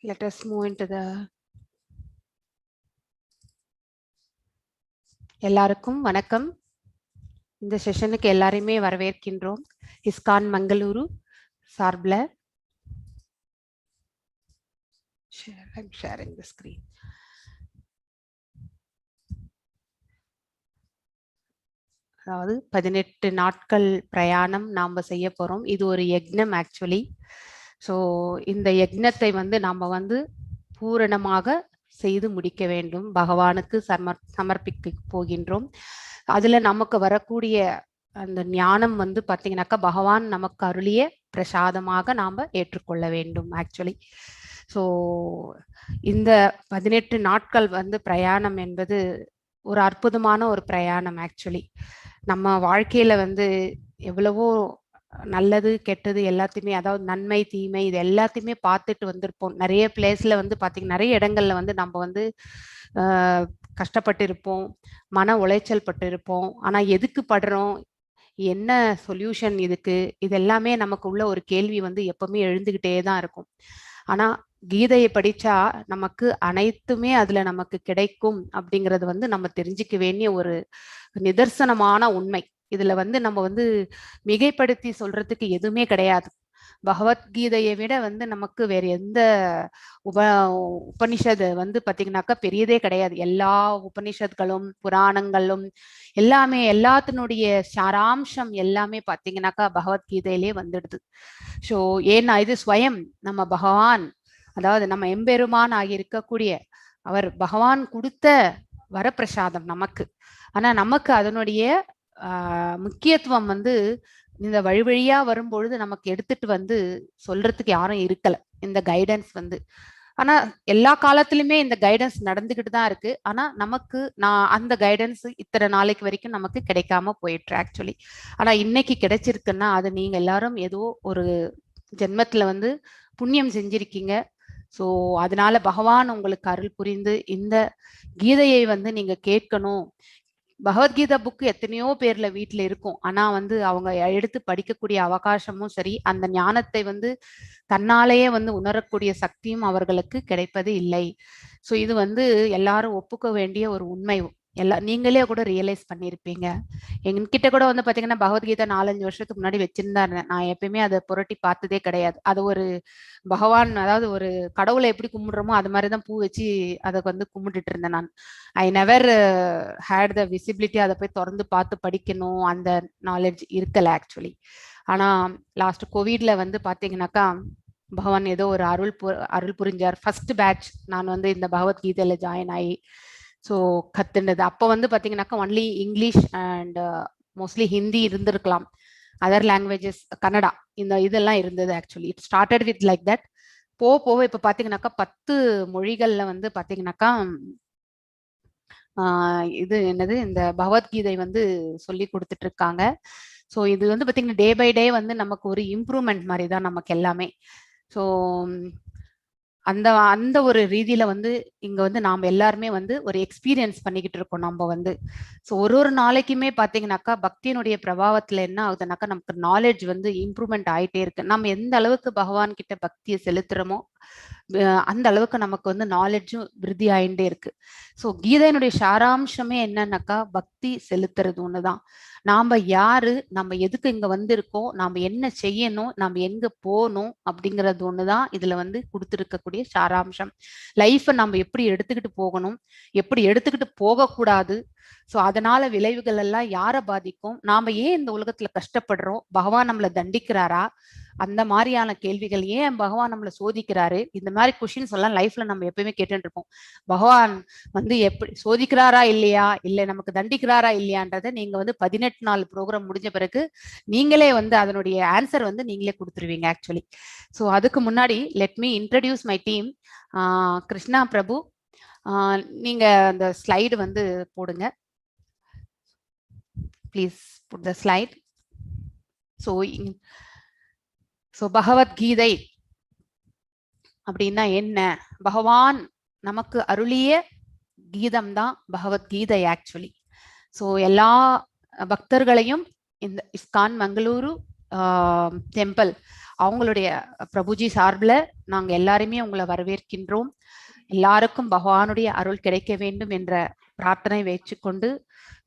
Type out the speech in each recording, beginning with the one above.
Let us move into the எல்லாருக்கும் வணக்கம். இந்த செஷனுக்கு எல்லாரையுமே வரவேற்கின்றோம். இஸ்கான் மங்களூரு சார்பில் I'm sharing the screen. அதாவது 18 நாட்கள் பிரயாணம் நாம செய்ய போறோம். இது ஒரு யக்ஞம் ஆக்சுவலி. ஸோ இந்த யக்ஞத்தை நாம பூரணமாக செய்து முடிக்க வேண்டும். பகவானுக்கு சமர்ப்பிக்க போகின்றோம். அதுல நமக்கு வரக்கூடிய அந்த ஞானம் பார்த்தீங்கன்னாக்கா பகவான் நமக்கு அருளிய பிரசாதமாக நாம ஏற்றுக்கொள்ள வேண்டும் ஆக்சுவலி. ஸோ இந்த 18 நாட்கள் பிரயாணம் என்பது ஒரு அற்புதமான ஒரு பிரயாணம் ஆக்சுவலி. நம்ம வாழ்க்கையில எவ்வளவோ நல்லது கெட்டது எல்லாத்தையுமே, அதாவது நன்மை தீமை இது எல்லாத்தையுமே பார்த்துட்டு வந்திருப்போம். நிறைய பிளேஸ்ல பார்த்தீங்கன்னா நிறைய இடங்கள்ல நம்ம கஷ்டப்பட்டு இருப்போம், மன உளைச்சல் பட்டு இருப்போம். ஆனா எதுக்கு படுறோம், என்ன சொல்யூஷன் இதுக்கு, இது எல்லாமே நமக்கு உள்ள ஒரு கேள்வி எப்பவுமே எழுந்துகிட்டே தான் இருக்கும். ஆனா கீதையை படிச்சா நமக்கு அனைத்துமே அதுல நமக்கு கிடைக்கும் அப்படிங்கறது நம்ம தெரிஞ்சுக்க வேண்டிய ஒரு நிதர்சனமான உண்மை. இதுல நம்ம மிகைப்படுத்தி சொல்றதுக்கு எதுவுமே கிடையாது. பகவத்கீதையை விட நமக்கு வேற எந்த உபனிஷத் பாத்தீங்கன்னாக்கா பெரியதே கிடையாது. எல்லா உபனிஷத்களும் புராணங்களும் எல்லாமே எல்லாத்தினுடைய சாராம்சம் எல்லாமே பாத்தீங்கன்னாக்கா பகவத்கீதையிலே வந்துடுது. ஸோ ஏன்னா இது ஸ்வயம் நம்ம பகவான், அதாவது நம்ம எம்பெருமான் ஆகி இருக்கக்கூடிய அவர் பகவான் கொடுத்த வரப்பிரசாதம் நமக்கு. ஆனா நமக்கு அதனுடைய முக்கியத்துவம் இந்த வழி வழியா வரும்பொழுது நமக்கு எடுத்துட்டு சொல்றதுக்கு யாரும் இருக்கல இந்த கைடன்ஸ் ஆனா எல்லா காலத்திலுமே இந்த கைடன்ஸ் நடந்துகிட்டு தான் இருக்கு. ஆனா நமக்கு அந்த கைடன்ஸ் இத்தனை நாளைக்கு வரைக்கும் நமக்கு கிடைக்காம போயிட்டு ஆக்சுவலி. ஆனா இன்னைக்கு கிடைச்சிருக்குன்னா அது நீங்க எல்லாரும் ஏதோ ஒரு ஜென்மத்துல புண்ணியம் செஞ்சிருக்கீங்க. ஸோ அதனால பகவான் உங்களுக்கு அருள் புரிந்து இந்த கீதையை நீங்க கேட்கணும். பகவத்கீதா புக்கு எத்தனையோ பேர்ல வீட்டுல இருக்கும். ஆனா அவங்க எடுத்து படிக்கக்கூடிய அவகாசமும் சரி, அந்த ஞானத்தை தன்னாலேயே உணரக்கூடிய சக்தியும் அவர்களுக்கு கிடைப்பது இல்லை. ஸோ இது எல்லாரும் ஒப்புக்க வேண்டிய ஒரு உண்மை. நீங்களே கூட ரியலைஸ் பண்ணியிருப்பீங்க. என்கிட்ட கூட பாத்தீங்கன்னா பகவத்கீதா 4-5 வருஷத்துக்கு முன்னாடி வச்சிருந்தாரு. நான் எப்பயுமே அதை புரட்டி பார்த்ததே கிடையாது. அது ஒரு பகவான், அதாவது ஒரு கடவுளை எப்படி கும்பிடுறோமோ அது மாதிரிதான் பூ வச்சு அதை கும்பிட்டுட்டு இருந்தேன் நான். I never hate the visibility அதை போய் திறந்து பார்த்து படிக்கணும், அந்த நாலேஜ் இருக்கல ஆக்சுவலி. ஆனா லாஸ்ட் கோவிட்ல பாத்தீங்கன்னாக்கா பகவான் ஏதோ ஒரு அருள் புரிஞ்சார். ஃபர்ஸ்ட் பேட்ச் நான் இந்த பகவத்கீதையில ஜாயின் ஆகி ஸோ கத்துனது. அப்போ பாத்தீங்கன்னாக்கா only English and mostly Hindi இருந்திருக்கலாம், அதர் லாங்குவேஜஸ் கன்னடா இதெல்லாம் இருந்தது actually. It started with like that. போக இப்ப பாத்தீங்கன்னாக்கா 10 மொழிகள்ல பாத்தீங்கன்னாக்கா இது என்னது இந்த பகவத்கீதை சொல்லி கொடுத்துட்டு இருக்காங்க. ஸோ இது பாத்தீங்கன்னா டே பை டே நமக்கு ஒரு இம்ப்ரூவ்மெண்ட் மாதிரி தான் நமக்கு எல்லாமே. ஸோ அந்த அந்த ஒரு ரீதியில இங்க நாம எல்லாருமே ஒரு எக்ஸ்பீரியன்ஸ் பண்ணிக்கிட்டு இருக்கோம் நம்ம ஸோ ஒரு நாளைக்குமே பாத்தீங்கன்னாக்கா பக்தியினுடைய பிரபாவத்துல என்ன ஆகுதுனாக்கா நமக்கு நாலேஜ் இம்ப்ரூவ்மெண்ட் ஆயிட்டே இருக்கு. நம்ம எந்த அளவுக்கு பகவான் கிட்ட பக்தியை செலுத்துறோமோ அந்த அளவுக்கு நமக்கு நாலேஜும் விருத்தி ஆயிட்டே இருக்கு. ஸோ கீதையினுடைய சாராம்சமே என்னன்னாக்கா பக்தி செலுத்துறது ஒண்ணுதான். நாம யாரு, நம்ம எதுக்கு இங்க வந்திருக்கோம், நாம என்ன செய்யணும், நாம எங்க போகணும் அப்படிங்கிறது ஒண்ணுதான் இதுல கொடுத்துருக்கக்கூடிய சாராம்சம். லைஃபை நம்ம எப்படி எடுத்துக்கிட்டு போகணும், எப்படி எடுத்துக்கிட்டு போகக்கூடாது, ஸோ அதனால விளைவுகள் எல்லாம் யாரை பாதிக்கும், நாம ஏன் இந்த உலகத்துல கஷ்டப்படுறோம், பகவான் நம்மளை தண்டிக்கிறாரா, அந்த மாதிரியான கேள்விகள், ஏன் பகவான் நம்மளை சோதிக்கிறாரு, இந்த மாதிரி கொஸ்டின்ஸ் எல்லாம் லைஃப்ல நம்ம எப்பயுமே கேட்டுட்டு இருப்போம். பகவான் எப்படி சோதிக்கிறாரா இல்லையா, இல்லை நமக்கு தண்டிக்கிறாரா இல்லையான்றதை நீங்க 18 நாள் ப்ரோக்ராம் முடிஞ்ச பிறகு நீங்களே அதனுடைய ஆன்சர் நீங்களே கொடுத்துருவீங்க ஆக்சுவலி. ஸோ அதுக்கு முன்னாடி let me introduce my team. Krishna Prabhu, நீங்க அந்த ஸ்லைடு போடுங்க please. Put the slide. So Bhagavad Gita அப்படின்னா என்ன, பகவான் நமக்கு அருளிய கீதம் தான் பகவத்கீதை ஆக்சுவலி. ஸோ எல்லா பக்தர்களையும் இந்த இஸ்கான் மங்களூரு டெம்பிள் அவங்களுடைய பிரபுஜி சார்பில் நாங்க எல்லாருமே உங்களை வரவேற்கின்றோம். எல்லாருக்கும் பகவானுடைய அருள் கிடைக்க வேண்டும் என்ற பிரார்த்தனை வச்சுக்கொண்டு,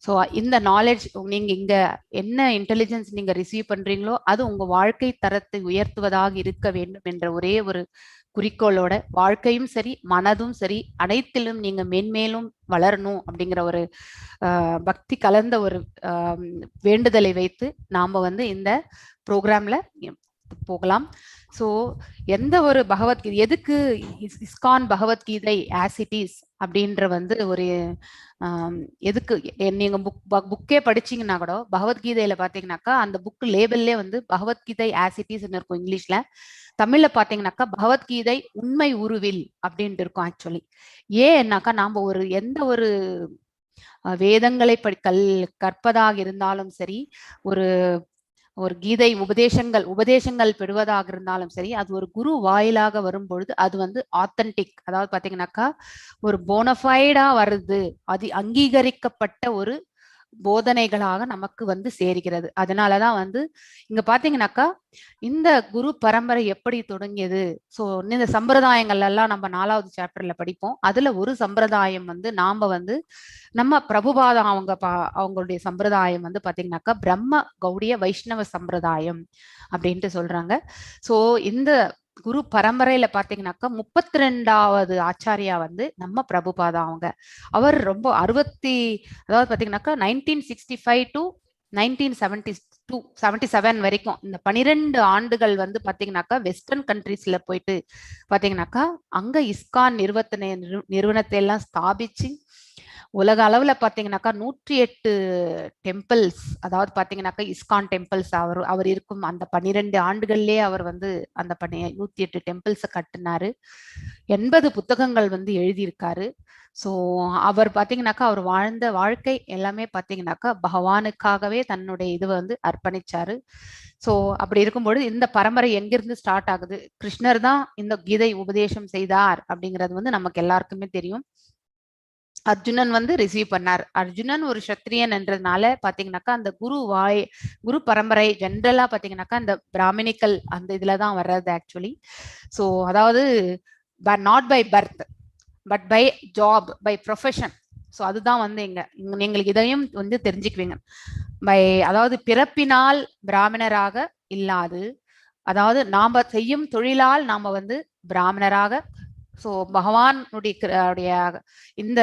ஸோ இந்த நாலேஜ் நீங்க இங்க என்ன இன்டெலிஜென்ஸ் நீங்க ரிசீவ் பண்றீங்களோ அது உங்க வாழ்க்கை தரத்தை உயர்த்துவதாக இருக்க வேண்டும் என்ற ஒரே ஒரு குறிக்கோளோட, வாழ்க்கையும் சரி மனதும் சரி அனைத்திலும் நீங்க மென்மேலும் வளரணும் அப்படிங்கிற ஒரு பக்தி கலந்த ஒரு வேண்டுதலை வைத்து நாம வந்து இந்த ப்ரோக்ராம்ல போகலாம். ஸோ எந்த ஒரு பகவத்கீதை, எதுக்கு ISKCON Bhagavad Gita as it is அப்படின்ற வந்து ஒரு எதுக்கு நீங்க புக்கே படிச்சீங்கன்னா கூட பகவத்கீதையில பாத்தீங்கன்னாக்கா அந்த புக் லேபிள்லே வந்து பகவத்கீதை ஆஸ் இட் இஸ் இருக்கும் இங்கிலீஷ்ல. தமிழ்ல பாத்தீங்கன்னாக்கா பகவத்கீதை உண்மை உருவில் அப்படின்ட்டு இருக்கும் ஆக்சுவலி. ஏன்னாக்கா நாம ஒரு எந்த ஒரு வேதங்களை கற்பதாக இருந்தாலும் சரி, ஒரு ஒரு கீதை உபதேசங்கள் பெறுவதாக இருந்தாலும் சரி, அது ஒரு குரு வாயிலாக வரும்பொழுது அது வந்து ஆத்தன்டிக், அதாவது பாத்தீங்கன்னாக்கா ஒரு போனஃபைடா வருது, அது அங்கீகரிக்கப்பட்ட ஒரு போதனைகளாக நமக்கு வந்து சேர்கிறது. அதனாலதான் வந்து இங்க பாத்தீங்கன்னாக்கா இந்த குரு பரம்பரை எப்படி தொடங்கியது. ஸோ இந்த சம்பிரதாயங்கள் எல்லாம் நம்ம 4வது சாப்டர்ல படிப்போம். அதுல ஒரு சம்பிரதாயம் வந்து நாம வந்து நம்ம பிரபுபாதம் அவங்களுடைய சம்பிரதாயம் வந்து பாத்தீங்கன்னாக்கா பிரம்ம கௌடிய வைஷ்ணவ சம்பிரதாயம் அப்படின்ட்டு சொல்றாங்க. ஸோ இந்த குரு பரம்பரையில பாத்தீங்கன்னாக்கா 32வது ஆச்சாரியா வந்து நம்ம பிரபுபாதா அவங்க. அவர் ரொம்ப அதாவது பாத்தீங்கன்னாக்கா 1965 to 1977 வரைக்கும் இந்த 12 ஆண்டுகள் வந்து பாத்தீங்கன்னாக்கா வெஸ்டர்ன் கண்ட்ரீஸ்ல போயிட்டு பாத்தீங்கன்னாக்கா அங்க இஸ்கான் நிறுவனத்தை எல்லாம் ஸ்தாபிச்சு உலக அளவுல பாத்தீங்கன்னாக்கா 108 டெம்பிள்ஸ், அதாவது பாத்தீங்கன்னாக்கா இஸ்கான் டெம்பிள்ஸ் அவர் இருக்கும் அந்த 12 ஆண்டுகள்லயே அவர் வந்து அந்த 108 டெம்பிள்ஸை கட்டினாரு. 80 புத்தகங்கள் வந்து எழுதியிருக்காரு. ஸோ அவர் பாத்தீங்கன்னாக்கா அவர் வாழ்ந்த வாழ்க்கை எல்லாமே பாத்தீங்கன்னாக்கா பகவானுக்காகவே தன்னுடைய இது வந்து அர்ப்பணிச்சாரு. ஸோ அப்படி இருக்கும்பொழுது இந்த பரம்பரை எங்கிருந்து ஸ்டார்ட் ஆகுது, கிருஷ்ணர் தான் இந்த கீதை உபதேசம் செய்தார் அப்படிங்கிறது வந்து நமக்கு எல்லாருக்குமே தெரியும். அர்ஜுனன் வந்து ரிசீவ் பண்ணார். அர்ஜுனன் ஒரு சத்திரியன் என்றதுனால பாத்தீங்கன்னாக்கா அந்த குரு பரம்பரை ஜென்ரலா பாத்தீங்கன்னாக்கா அந்த பிராமணிக்கல் அந்த இதுலதான் வர்றது ஆக்சுவலி. ஸோ அதாவது not by birth but by job, by profession. So அதுதான் வந்து எங்களுக்கு இதையும் வந்து தெரிஞ்சுக்குவீங்க. அதாவது பிறப்பினால் பிராமணராக இல்லாது, அதாவது நாம செய்யும் தொழிலால் நாம வந்து பிராமணராக. ஸோ பகவானுடைய இந்த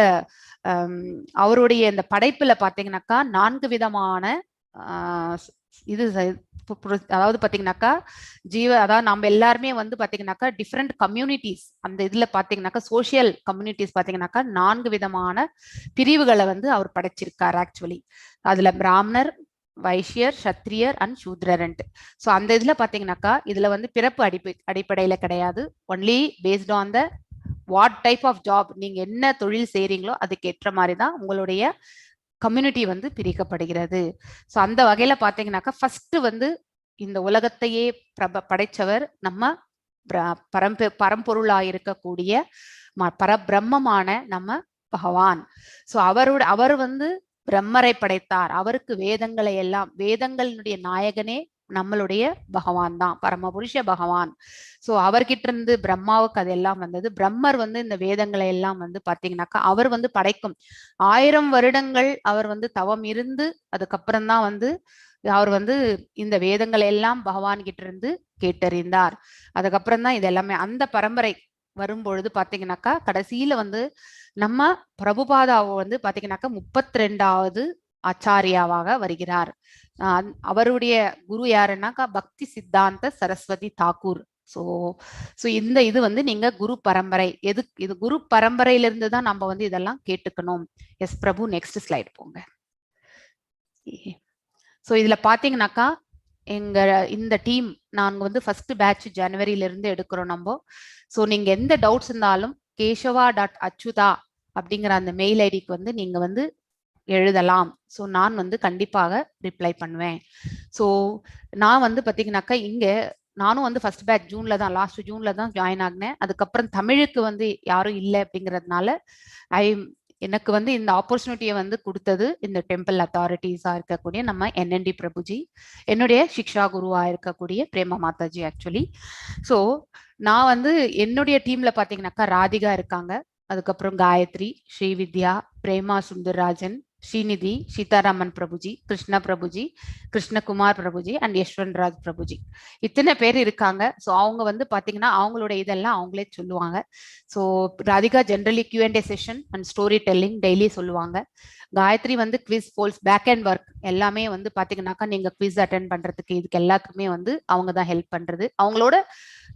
அவருடைய இந்த படைப்புல பாத்தீங்கன்னாக்கா 4 விதமான இது, அதாவது பாத்தீங்கன்னாக்கா அதாவது நம்ம எல்லாருமே வந்து பாத்தீங்கன்னாக்கா டிஃப்ரெண்ட் கம்யூனிட்டிஸ், அந்த இதுல பாத்தீங்கன்னாக்கா சோசியல் கம்யூனிட்டிஸ் பாத்தீங்கன்னாக்கா 4 விதமான பிரிவுகளை வந்து அவர் படைச்சிருக்காரு ஆக்சுவலி. அதுல பிராமணர், வைஷ்யர், சத்திரியர் அண்ட் சூத்ரன்ட். ஸோ அந்த இதுல பாத்தீங்கன்னாக்கா இதுல வந்து பிறப்பு அடிப்படையில கிடையாது. Only based on the what type of job, நீங்க என்ன தொழில் செய்றீங்களோ அதுக்கு ஏற்ற மாதிரி தான் உங்களுடைய கம்யூனிட்டி வந்து பிரிக்கப்படுகிறது. ஸோ அந்த வகையில பாத்தீங்கன்னாக்கா ஃபர்ஸ்ட் வந்து இந்த உலகத்தையே படைச்சவர் நம்ம பரம்பொருளா இருக்கக்கூடிய பரபிரம்மமான நம்ம பகவான். ஸோ அவர் வந்து பிரம்மரை படைத்தார். அவருக்கு வேதங்களை எல்லாம், வேதங்களுடைய நாயகனே நம்மளுடைய பகவான் தான், பரமபுருஷ பகவான். ஸோ அவர்கிட்ட இருந்து பிரம்மாவுக்கு அதெல்லாம் வந்தது. பிரம்மர் வந்து இந்த வேதங்களை எல்லாம் வந்து பாத்தீங்கன்னாக்கா அவர் வந்து படைக்கும் 1000 வருடங்கள் அவர் வந்து தவம் இருந்து அதுக்கப்புறம் தான் வந்து அவர் வந்து இந்த வேதங்களை எல்லாம் பகவான் கிட்ட இருந்து கேட்டறிந்தார். அதுக்கப்புறம் தான் இது எல்லாமே அந்த பரம்பரை வரும்பொழுது பாத்தீங்கன்னாக்கா கடைசியில வந்து நம்ம பிரபுபாதாவை வந்து பாத்தீங்கன்னாக்கா 32வது ஆச்சாரியாவாக வருகிறார். அவருடைய குரு யாருன்னாக்கா பக்தி சித்தாந்த சரஸ்வதி தாக்கூர். ஸோ இந்த இது வந்து நீங்க குரு பரம்பரை, இது குரு பரம்பரையிலிருந்து தான் நம்ம வந்து இதெல்லாம் கேட்டுக்கணும். எஸ் பிரபு, நெக்ஸ்ட் ஸ்லைட் போங்க. ஸோ இதுல பாத்தீங்கன்னாக்கா இந்த டீம் நாங்க வந்து ஃபர்ஸ்ட் பேட்ச் ஜனவரியில இருந்து எடுக்கிறோம் நம்ம. ஸோ நீங்க எந்த டவுட்ஸ் இருந்தாலும் keshava.achyuta அப்படிங்கிற அந்த மெயில் ஐடிக்கு வந்து நீங்க வந்து எழுதலாம். ஸோ நான் வந்து கண்டிப்பாக ரிப்ளை பண்ணுவேன். ஸோ நான் வந்து பாத்தீங்கன்னாக்கா நானும் வந்து ஃபர்ஸ்ட் பேட்ச் லாஸ்ட் ஜூன்ல தான் ஜாயின் ஆகினேன். அதுக்கப்புறம் தமிழுக்கு வந்து யாரும் இல்லை அப்படிங்கிறதுனால எனக்கு வந்து இந்த ஆப்பர்ச்சுனிட்டியை வந்து கொடுத்தது இந்த டெம்பிள் அத்தாரிட்டிஸா இருக்கக்கூடிய நம்ம NND பிரபுஜி, என்னுடைய சிக்ஷா குருவா இருக்கக்கூடிய பிரேமா மாதாஜி ஆக்சுவலி. ஸோ நான் வந்து என்னுடைய டீம்ல பாத்தீங்கன்னாக்கா ராதிகா இருக்காங்க, அதுக்கப்புறம் காயத்ரி, ஸ்ரீவித்யா, பிரேமா சுந்தரராஜன், ஸ்ரீநிதி, சீதாராமன் பிரபுஜி, கிருஷ்ணா பிரபுஜி, கிருஷ்ணகுமார் பிரபுஜி அண்ட் யஷ்வந்த் ராஜ் பிரபுஜி, இத்தனை பேர் இருக்காங்க. ஸோ அவங்க வந்து பாத்தீங்கன்னா அவங்களோட இதெல்லாம் அவங்களே சொல்லுவாங்க. So Radhika generally Q&A session and story telling daily சொல்லுவாங்க. காயத்ரி வந்து குவிஸ் போல்ஸ் பேக் அண்ட் ஒர்க் எல்லாமே வந்து பாத்தீங்கன்னாக்கா நீங்க குவிஸ் அட்டென்ட் பண்றதுக்கு இதுக்கு எல்லாத்துக்குமே வந்து அவங்க தான் ஹெல்ப் பண்றது. அவங்களோட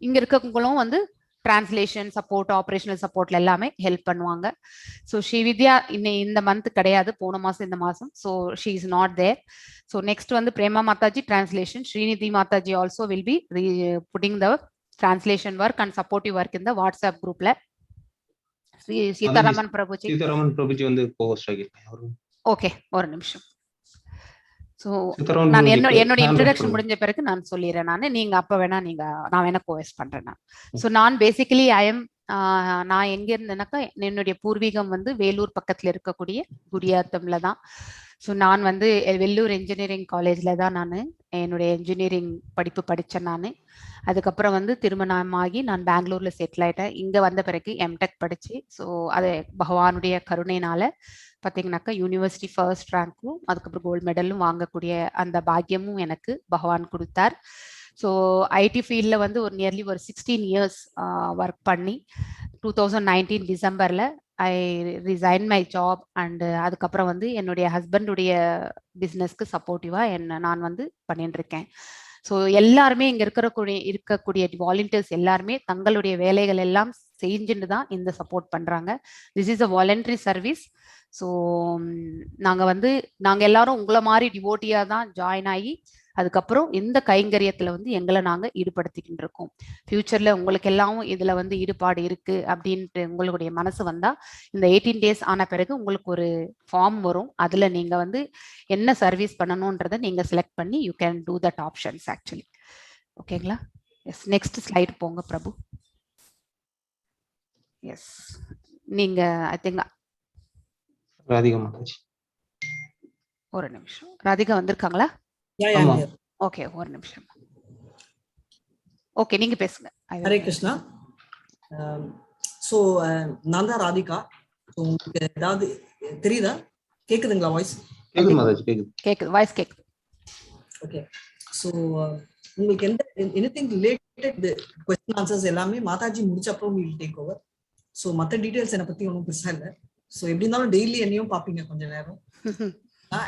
இங்க இருக்கவங்களும் வந்து டிரான்ஸ்லேஷன் சப்போர்ட், ஆப்ரேஷனல் சப்போர்ட்ல எல்லாமே ஹெல்ப் பண்ணுவாங்க. ஸோ ஸ்ரீவித்யா இந்த மந்த் கிடையாது, போன மாசம் இந்த மாசம். So she is not there. So next வந்து Prema Mataji translation, Srinidhi Mataji also will be putting the translation work and supportive work in the WhatsApp groupல. சீதாராமன் பிரபுஜி வந்து co-host ஆகிருக்காங்க. ஓகே, ஒரு நிமிஷம். ஸோ நான் என்னோட இன்ட்ரடக்ஷன் முடிஞ்ச பிறகு நான் சொல்லிடுறேன். நீங்க அப்ப வேணா நான் வேணா கோஎஸ் பண்றேன். ஸோ நான் பேசிக்கலி நான் எங்க இருந்தேனாக்கா என்னுடைய பூர்வீகம் வந்து வேலூர் பக்கத்துல இருக்கக்கூடிய குடியாத்தம்ல தான். ஸோ நான் வந்து வெள்ளூர் இன்ஜினியரிங் காலேஜ்ல தான் நான் என்னுடைய இன்ஜினியரிங் படிப்பு படித்தேன். நான் அதுக்கப்புறம் வந்து திருமணமாகி நான் பெங்களூர்ல செட்டில் ஆயிட்டேன். இங்க வந்த பிறகு எம்டெக் படிச்சு, ஸோ அது பகவானுடைய கருணையினால பார்த்தீங்கன்னாக்கா யூனிவர்சிட்டி ஃபர்ஸ்ட் ரேங்க்கும் அதுக்கப்புறம் கோல்டு மெடலும் வாங்கக்கூடிய அந்த பாக்கியமும் எனக்கு பகவான் கொடுத்தார். ஸோ ஐடி ஃபீல்டில் வந்து நியர்லி ஒரு 16 இயர்ஸ் ஒர்க் பண்ணி 2019 டிசம்பரில் ஐ ரிசைன் மை ஜாப். அண்டு அதுக்கப்புறம் வந்து என்னுடைய ஹஸ்பண்டுடைய பிஸ்னஸ்க்கு சப்போர்ட்டிவாக நான் வந்து பண்ணிட்டு இருக்கேன். ஸோ எல்லாருமே இங்கே இருக்கக்கூடிய வாலண்டியர்ஸ் எல்லாருமே தங்களுடைய வேலைகள் எல்லாம் செஞ்சுட்டு தான் இந்த சப்போர்ட் பண்ணுறாங்க. This is a voluntary service. So நாங்கள் எல்லாரும் உங்களை மாதிரி டிவோட்டியாக தான் ஜாயின் ஆகி அதுக்கப்புறம் இந்த கைங்கரியத்தில் வந்து எங்களை நாங்கள் ஈடுபடுத்திக்கிட்டு இருக்கோம். ஃபியூச்சரில் உங்களுக்கு எல்லாம் இதில் வந்து ஈடுபாடு இருக்கு அப்படின்ட்டு உங்களுடைய மனசு வந்தால் இந்த 18 டேஸ் ஆன பிறகு உங்களுக்கு ஒரு ஃபார்ம் வரும். அதில் நீங்கள் வந்து என்ன சர்வீஸ் பண்ணணுன்றதை நீங்கள் செலக்ட் பண்ணி you can do that options actually. ஓகேங்களா? எஸ், நெக்ஸ்ட் ஸ்லைடு போங்க பிரபு. எஸ், நீங்கள் ஐ திங்க் ராதிகா மாதாஜி. ஒரு நிமிஷம், ராதிகா வந்திருக்காங்களா? ஓகே, ஒரு நிமிஷம். ஓகே, நீங்க பேசுங்க. ஹரே கிருஷ்ணா. ஸோ நான் தான் ராதிகா. உங்களுக்கு ஏதாவது தெரியுதா? கேக்குதுங்களா வாய்ஸ்? கேக்குது மாதாஜி, கேக்குது, வாய்ஸ் கேக்குது. ஓகே. ஸோ உங்களுக்கு எனிதிங் ரிலேட்டட் क्वेश्चन ஆன்சர்ஸ் எல்லாமே மாதாஜி முடிச்ச அப்புறம் வில் டேக் ஓவர். ஸோ மற்ற டீடைல்ஸ் என்னை பத்தி ஒன்றும் பெருசா இல்லை. ஸோ எப்படி இருந்தாலும் டெய்லி என்னையும் பார்ப்பீங்க கொஞ்ச நேரம்.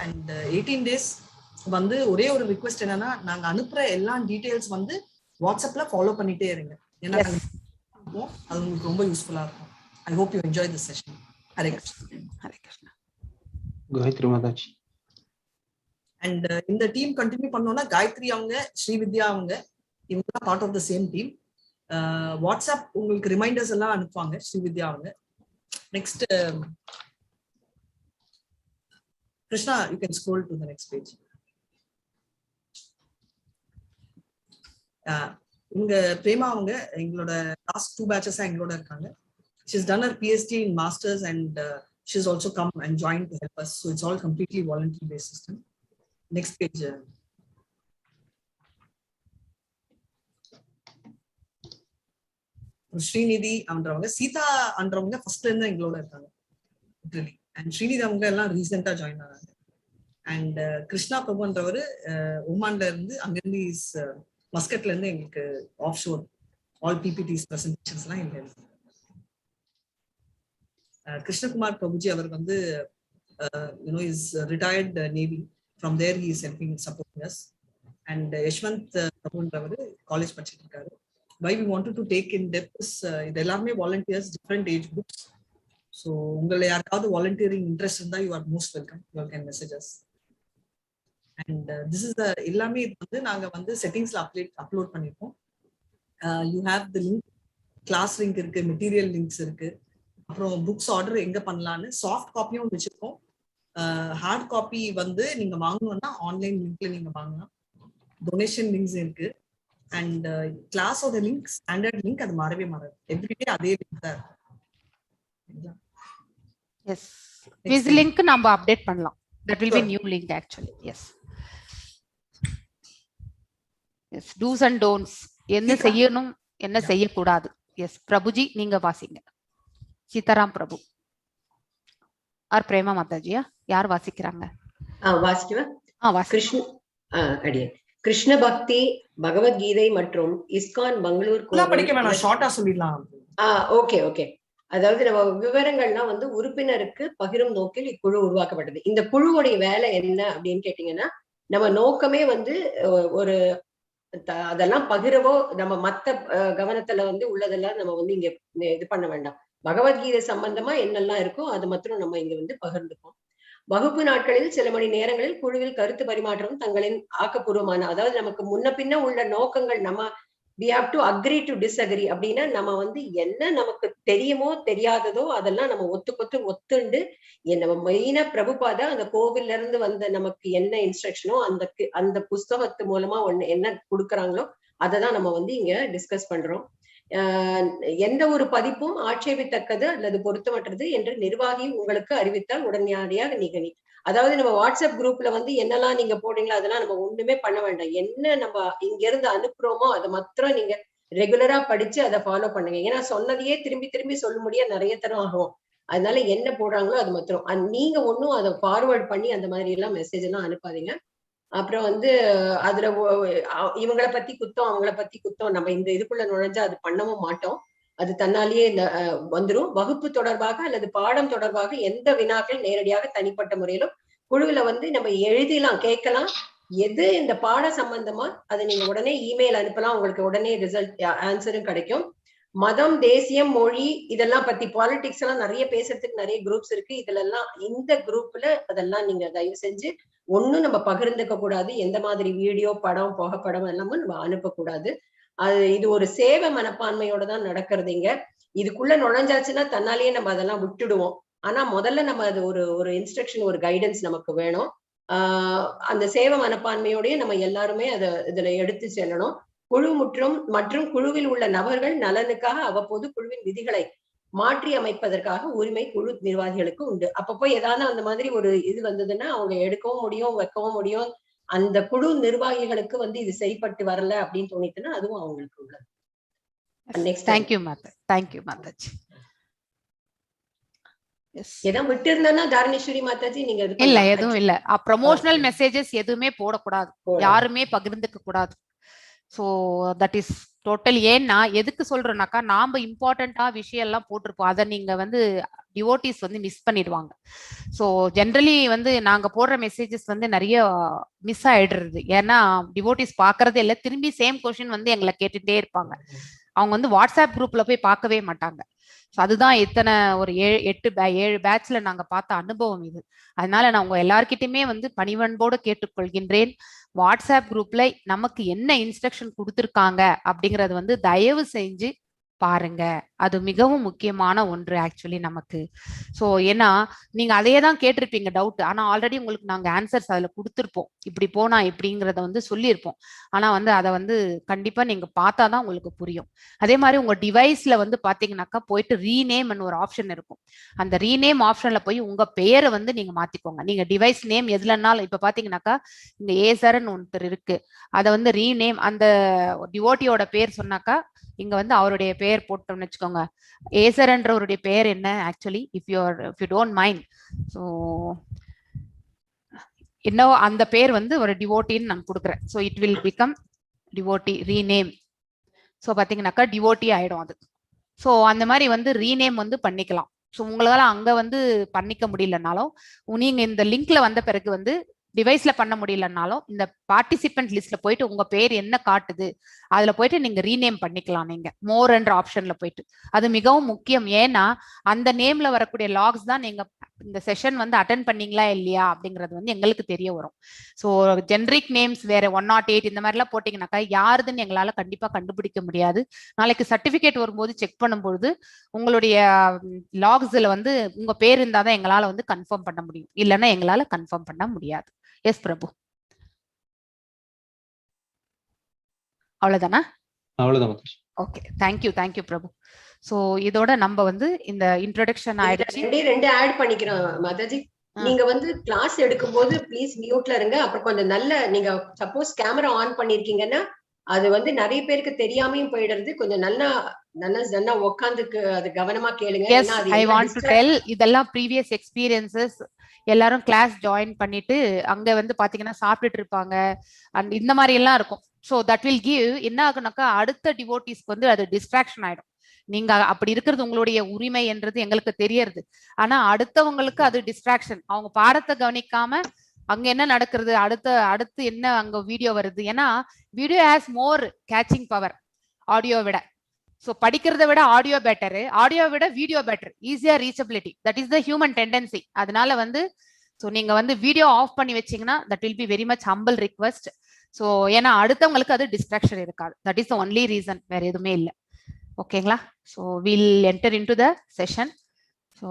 அண்ட் 18 டேஸ் வந்து ஒரே ஒரு ரிக்வெஸ்ட் என்னன்னா, நாங்க அனுப்புற எல்லா டீடைல்ஸ் வந்து வாட்ஸ்அப்ல ஃபாலோ பண்ணிட்டே இருங்க. ஏன்னா அது உங்களுக்கு ரொம்ப யூஸ்ஃபுல்லா இருக்கும். I hope you enjoy this session. Hare Krishna. Hare Krishna. Gayathri Mataji. And இந்த டீம் கண்டினியூ பண்ணோம்னா காயத்ரி அவங்க, ஸ்ரீவித்யா அவங்க, இவங்க part of the same team. WhatsApp உங்களுக்கு ரிமைண்டர்ஸ் எல்லாம் அனுப்புவாங்க ஸ்ரீவித்யா அவங்க. Next Krishna, you can scroll to the next page. இங்க பிரேமா அவங்க எங்களோட லாஸ்ட் 2 பேட்சஸ் எங்களோட இருக்காங்க. She has done her PhD in masters and she has also come and joined to help us. So it's all completely voluntary based system. Next page. Srinidhi அன்றவங்க, Sita அன்றவங்க ஃபர்ஸ்ட்ல இருந்து எங்களோட இருக்காங்க. And Srinidhi அவங்க எல்லாம் ரீசெண்டா ஜாயின் ஆனாங்க. அண்ட் கிருஷ்ணா பிரபுன்றவர் ஒமான்ல இருந்து, அங்கிருந்து இஸ் மஸ்கட்ல இருந்து எங்களுக்கு offshore all PPTs presentations எல்லாம் எங்க. கிருஷ்ணகுமார் பிரபுஜி அவர் வந்து is retired navy. From there he is helping supporting us. And Yashwanth பிரபுன்றவர் காலேஜ் படிச்சுட்டு இருக்காரு. Why we wanted to take in depth is இது எல்லாமே volunteers, different age groups. So உங்களை யாருக்காவது வாலண்டியரிங் இன்ட்ரெஸ்ட் இருந்தா you are most welcome. You can message us. And this is எல்லாமே வந்து நாங்க வந்து செட்டிங்ஸ்ல அப்லோட் பண்ணிருக்கோம். You have the link, class link இருக்கு, மெட்டீரியல் லிங்க்ஸ் இருக்கு, அப்புறம் புக்ஸ் ஆர்டர் எங்க பண்ணலான்னு சாஃப்ட் காப்பியும் வச்சிருக்கோம். ஹார்ட் காப்பி வந்து நீங்க வாங்கணும்னா ஆன்லைன் லிங்க்ல நீங்க வாங்கலாம். டொனேஷன் லிங்க்ஸ் இருக்கு. அண்ட் கிளாஸோட லிங்க் ஸ்டாண்டர்ட் லிங்க் அது மாறவே மாறாது. எவ்ரிடே அதே லிங்க் தான் இருக்கும். எஸ் குவிஸ் லிங்க் நம்ம அப்டேட் பண்ணலாம். That will be new link actually. Yes. Yes. Do's and don'ts. என்ன செய்யணும் என்ன செய்யக்கூடாது. எஸ் பிரபுஜி நீங்க வாசிங்க. சீதாராம் பிரபு ஆர் பிரேமா மாதாஜியா யார் வாசிக்கிறாங்க? வாசிக்குவேன். வாசி. கிருஷ்ண பக்தி பகவத்கீதை மற்றும் இஸ்கான் பெங்களூர் படிக்க வேணாம், ஷார்ட்டா சொல்லிடலாம். Okay okay. அதாவது நம்ம விவரங்கள்லாம் வந்து உறுப்பினருக்கு பகிரும் நோக்கில் இக்குழு உருவாக்கப்பட்டது. இந்த குழுவுடைய வேலை என்ன அப்படின்னு கேட்டீங்கன்னா, நம்ம நோக்கமே வந்து ஒரு அதெல்லாம் பகிரவோ நம்ம மத்த கவனத்துல வந்து உள்ளதெல்லாம் நம்ம வந்து இங்க இது பண்ண வேண்டாம். பகவத்கீதை சம்பந்தமா என்னெல்லாம் இருக்கோ அது மாத்திரம் நம்ம இங்க வந்து பகிர்ந்துப்போம். வகுப்பு நாட்களில் சில மணி நேரங்களில் குழுவில் கருத்து பரிமாற்றம் தங்களின் ஆக்கப்பூர்வமான, அதாவது நமக்கு முன்ன பின்ன உள்ள நோக்கங்கள் நம்ம we have to agree to disagree அப்படின்னா நம்ம வந்து என்ன நமக்கு தெரியுமோ தெரியாததோ அதெல்லாம் நம்ம ஒத்துண்டு நம்ம மெயினா பிரபுபாதா அந்த கோவில்ல இருந்து வந்த நமக்கு என்ன இன்ஸ்ட்ரக்ஷனோ அந்த புஸ்தகத்து மூலமா என்ன கொடுக்குறாங்களோ அததான் நம்ம வந்து இங்க டிஸ்கஸ் பண்றோம். எந்த ஒரு பதிப்பும் ஆட்சேபித்தக்கது அல்லது பொருத்தமற்றது என்று நிர்வாகி உங்களுக்கு அறிவித்தால் உடனடியாக நீங்க அதாவது நம்ம வாட்ஸ்அப் குரூப்ல வந்து என்னெல்லாம் நீங்க போடுறீங்களோ அதெல்லாம் நம்ம ஒண்ணுமே பண்ண வேண்டாம். என்ன நம்ம இங்க இருந்து அனுப்புறோமோ அதை மாத்திரம் நீங்க ரெகுலரா படிச்சு அதை ஃபாலோ பண்ணுங்க. ஏன்னா சொன்னதையே திரும்பி திரும்பி சொல்ல முடிய நிறைய தரம் ஆகும். அதனால என்ன போடுறாங்களோ அது மாத்திரம் நீங்க ஒன்னும் அதை ஃபார்வர்ட் பண்ணி அந்த மாதிரி எல்லாம் மெசேஜ் எல்லாம் அனுப்பாதீங்க. அப்புறம் வந்து அதுல இவங்களை பத்தி குத்தம் அவங்கள பத்தி குத்தம் நம்ம இந்த இதுக்குள்ள நுழைஞ்சா அது பண்ணவும் மாட்டோம். அது தன்னாலேயே வந்துரும். வகுப்பு தொடர்பாக அல்லது பாடம் தொடர்பாக எந்த வினாக்கள் நேரடியாக தனிப்பட்ட முறையிலும் குழுவில வந்து நம்ம எழுதிலாம் கேட்கலாம். எது இந்த பாட சம்பந்தமா அதை நீங்க உடனே இமெயில் அனுப்பலாம். உங்களுக்கு உடனே ரிசல்ட் ஆன்சரும் கிடைக்கும். மதம், தேசியம், மொழி இதெல்லாம் பத்தி பாலிடிக்ஸ் எல்லாம் நிறைய பேசுறதுக்கு நிறைய குரூப்ஸ் இருக்கு. இதுல எல்லாம் இந்த குரூப்ல அதெல்லாம் நீங்க தயவு செஞ்சு ஒண்ணும் நம்ம பகிர்ந்துக்க கூடாது. எந்த மாதிரி வீடியோ, படம், புகைப்படம் எல்லாமும் நம்ம அனுப்பக்கூடாது. இது ஒரு சேவை மனப்பான்மையோட தான் நடக்கிறதுங்க. இதுக்குள்ள நுழைஞ்சாச்சுன்னா தன்னாலேயே நம்ம அதெல்லாம் விட்டுடுவோம். ஆனா முதல்ல நம்ம அது ஒரு இன்ஸ்ட்ரக்ஷன், ஒரு கைடன்ஸ் நமக்கு வேணும். அந்த சேவை மனப்பான்மையோடய நம்ம எல்லாருமே அதை இதுல எடுத்து செல்லணும். குழு மற்றும் குழுவில் உள்ள நபர்கள் நலனுக்காக அவ்வப்போது குழுவின் விதிகளை மாற்றி அமைப்பதற்காக உரிமை குழு நிர்வாகிகளுக்கு உண்டு. அப்பப்போ ஏதாவது அந்த மாதிரி ஒரு இது வந்ததுன்னா அவங்க எடுக்கவும் முடியும், வைக்கவும் முடியும். அந்த குழு நிர்வாகிகளுக்கு வந்து இது செய்யப்பட்டு வரல அப்படின்னு தோணிட்டுன்னா அதுவும் அவங்களுக்கு உள்ளது. தேங்க்யூ மாதாஜி. ஏதாவது விட்டு இருந்தா தாரணேஸ்வரி மாதாஜி நீங்க இல்ல எதுவும் இல்ல. ப்ரமோஷனல் மெசேஜஸ் எதுவுமே போடக்கூடாது, யாருமே பகிர்ந்துக்க கூடாது. So that is total. ஏன்னா எதுக்கு சொல்றேன்னாக்கா நாம இம்பார்ட்டண்டா விஷயம் எல்லாம் போட்டிருப்போம், அதை நீங்க வந்து டிவோட்டிஸ் வந்து மிஸ் பண்ணிடுவாங்க. ஸோ ஜென்ரலி வந்து நாங்க போடுற மெசேஜஸ் வந்து நிறைய மிஸ் ஆயிடுறது. ஏன்னா டிவோட்டிஸ் பாக்குறதே இல்லை, திரும்பி சேம் கொஸ்டின் வந்து எங்களை கேட்டுட்டே இருப்பாங்க. அவங்க வந்து வாட்ஸ்அப் குரூப்ல போய் பார்க்கவே மாட்டாங்க. ஸோ அதுதான் இத்தனை ஒரு 7 பேட்ச்ல நாங்க பார்த்த அனுபவம் இது. அதனால நான் உங்க எல்லார்கிட்டயுமே வந்து பணிவன்போடு கேட்டுக்கொள்கின்றேன், வாட்ஸ்அப் குரூப்ல நமக்கு என்ன இன்ஸ்ட்ரக்ஷன் கொடுத்துருக்காங்க அப்படிங்கறது வந்து தயவு செஞ்சு பாருங்க. அது மிகவும் முக்கியமான ஒன்று ஆக்சுவலி நமக்கு. ஸோ ஏன்னா நீங்க அதையே தான் கேட்டிருப்பீங்க டவுட், ஆனா ஆல்ரெடி உங்களுக்கு நாங்க ஆன்சர்ஸ் அதுல கொடுத்துருப்போம், இப்படி போனா இப்படிங்கிறத வந்து சொல்லியிருப்போம். ஆனா வந்து அதை வந்து கண்டிப்பா நீங்க பார்த்தாதான் உங்களுக்கு புரியும். அதே மாதிரி உங்க டிவைஸ்ல வந்து பாத்தீங்கன்னாக்கா போயிட்டு ரீநேம் ஒரு ஆப்ஷன் இருக்கும். அந்த ரீநேம் ஆப்ஷன்ல போய் உங்க பெயரை வந்து நீங்க மாத்திக்கோங்க. நீங்க டிவைஸ் நேம் எதுலனாலும் இப்ப பாத்தீங்கன்னாக்கா இங்க ஏசரன் ஒருத்தர் இருக்கு, அதை வந்து ரீநேம் அந்த டிவோட்டியோட பேர் சொன்னாக்கா இங்க வந்து அவருடைய பெயர் போட்டோம்னு வச்சுக்கோங்க. ஏசர்ன்றவருடைய பெயர் என்ன actually, if you don't mind. So இன்னும் அந்த பேர் வந்து ஒரு டிவோட்டின்னு நான் கொடுக்குறேன். So it will become devotee rename. So பார்த்தீங்கன்னாக்கா டிவோட்டி ஆயிடும் அது. ஸோ அந்த மாதிரி வந்து ரீநேம் வந்து பண்ணிக்கலாம். ஸோ உங்களால அங்க வந்து பண்ணிக்க முடியலனாலும் நீங்க இந்த லிங்க்ல வந்த பிறகு வந்து டிவைஸ்ல பண்ண முடியலனாலும் இந்த பார்ட்டிசிபென்ட் லிஸ்ட்ல போயிட்டு உங்க பேர் என்ன காட்டுது அதுல போயிட்டு நீங்க ரீநேம் பண்ணிக்கலாம். நீங்க மோர் என்ற ஆப்ஷன்ல போயிட்டு அது மிகவும் முக்கியம். ஏன்னா அந்த நேம்ல வரக்கூடிய லாக்ஸ் தான் நீங்க இந்த செஷன் வந்து அட்டென்ட் பண்ணீங்களா இல்லையா அப்படிங்கிறது வந்து எங்களுக்கு தெரிய வரும். ஸோ ஜென்ரிக் நேம்ஸ் வேற 108 இந்த மாதிரிலாம் போட்டீங்கன்னாக்கா யாருதுன்னு எங்களால கண்டிப்பா கண்டுபிடிக்க முடியாது. நாளைக்கு சர்டிபிகேட் வரும்போது செக் பண்ணும்பொழுது உங்களுடைய லாக்ஸ்ல வந்து உங்க பேர் இருந்தாதான் எங்களால வந்து கன்ஃபார்ம் பண்ண முடியும், இல்லைன்னா எங்களால கன்ஃபார்ம் பண்ண முடியாது. எஸ் பிரபு, அவ்வளவுதானா? அவ்வளவுதான். ஓகே, தேங்க்யூ பிரபு. ஸோ இதோட நம்ம வந்து இந்த இன்ட்ரோடக்ஷன் ஆயிடுச்சு. ரெண்டு ஆட் பண்ணிக்கிறோம் மாதாஜி. நீங்க வந்து கிளாஸ் எடுக்கும்போது ப்ளீஸ் மியூட்ல இருங்க. அப்புறம் கொஞ்சம் நல்ல நீங்க சப்போஸ் கேமரா ஆன் பண்ணிருக்கீங்கன்னா அது வந்து நிறைய பேருக்கு தெரியாமையும் போயிடுறது. கொஞ்சம் நல்லா உட்காந்துக்கு அது கவனமா கேளுங்க. Yes, I want to tell, இதெல்லாம் ப்ரீவியஸ் எக்ஸ்பீரியன்சஸ். எல்லாரும் கிளாஸ் ஜாயின் பண்ணிட்டு அங்க வந்து பாத்தீங்கன்னா சாப்பிட்டுட்டு இருப்பாங்க அண்ட் இந்த மாதிரி எல்லாம் இருக்கும். ஸோ தட் வில் கிவ் என்ன ஆகுனாக்கா அடுத்த டிவோட்டிஸ்க்கு வந்து அது டிஸ்ட்ராக்ஷன் ஆயிடும். நீங்க அப்படி இருக்கிறது உங்களுடைய உரிமை என்றது எங்களுக்கு தெரியறது. ஆனா அடுத்தவங்களுக்கு அது டிஸ்ட்ராக்ஷன். அவங்க பாடத்தை கவனிக்காம அங்க என்ன நடக்கிறது, அடுத்து என்ன அங்க வீடியோ வருது. ஏன்னா video has more catching power audio விட. ஸோ படிக்கிறத விட ஆடியோ பெட்டரு, ஆடியோ விட வீடியோ பெட்டர், ஈஸியா reachability. That is the human tendency. அதனால வந்து ஸோ நீங்க வந்து வீடியோ ஆஃப் பண்ணி வச்சீங்கன்னா that will be very much humble request. So ஏன்னா அடுத்தவங்களுக்கு அது டிஸ்ட்ராக்ஷன் இருக்காது. That is the only reason, வேற எதுவுமே இல்லை. ஓகேங்களா? So will enter into the session. So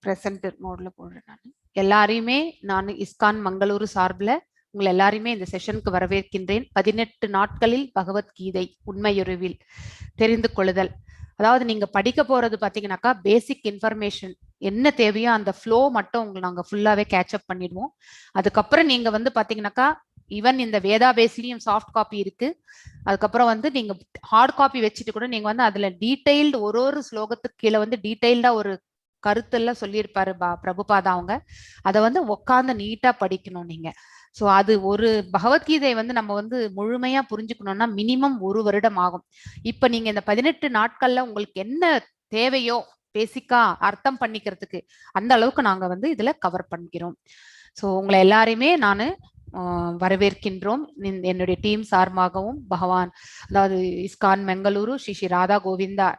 present மோட்ல போடுறேன். நான் எல்லாரையுமே நான் இஸ்கான் மங்களூரு சார்பில் உங்களை எல்லாரையுமே இந்த செஷனுக்கு வரவேற்கின்றேன். 18 நாட்களில் பகவத்கீதை உண்மையுருவில் தெரிந்து கொள்ளுதல். அதாவது நீங்க படிக்க போறது பாத்தீங்கன்னாக்கா பேசிக் இன்ஃபர்மேஷன் என்ன தேவையோ அந்த ஃப்ளோ மட்டும் உங்களுக்கு நாங்க ஃபுல்லாவே கேட்சப் பண்ணிடுவோம். அதுக்கப்புறம் நீங்க வந்து பாத்தீங்கன்னாக்கா ஈவன் இந்த வேதா பேஸ்லயும் சாஃப்ட் காப்பி இருக்கு. அதுக்கப்புறம் வந்து நீங்க ஹார்ட் காப்பி வச்சுட்டு கூட நீங்க வந்து அதுல டீடைல்டு ஒரு ஸ்லோகத்துக்கு கீழே வந்து டீடைல்டா ஒரு கருத்தெல்லாம் சொல்லியிருப்பாரு பிரபுபாதா அவங்க. அதை வந்து உட்காந்து நீட்டா படிக்கணும் நீங்க. ஸோ அது ஒரு பகவத்கீதை வந்து நம்ம வந்து முழுமையா புரிஞ்சுக்கணும்னா மினிமம் 1 வருடம் ஆகும். இப்ப நீங்க இந்த 18 நாட்கள்ல உங்களுக்கு என்ன தேவையோ பேசிக்கா அர்த்தம் பண்ணிக்கிறதுக்கு அந்த அளவுக்கு நாங்க வந்து இதுல கவர் பண்ணிக்கிறோம். ஸோ உங்களை எல்லாரையுமே நான் வரவேற்கின்றோம். என்னுடைய டீம் சார்பாகவும் பகவான் அதாவது இஸ்கான் மங்களூரு ஸ்ரீ ராதா கோவிந்தா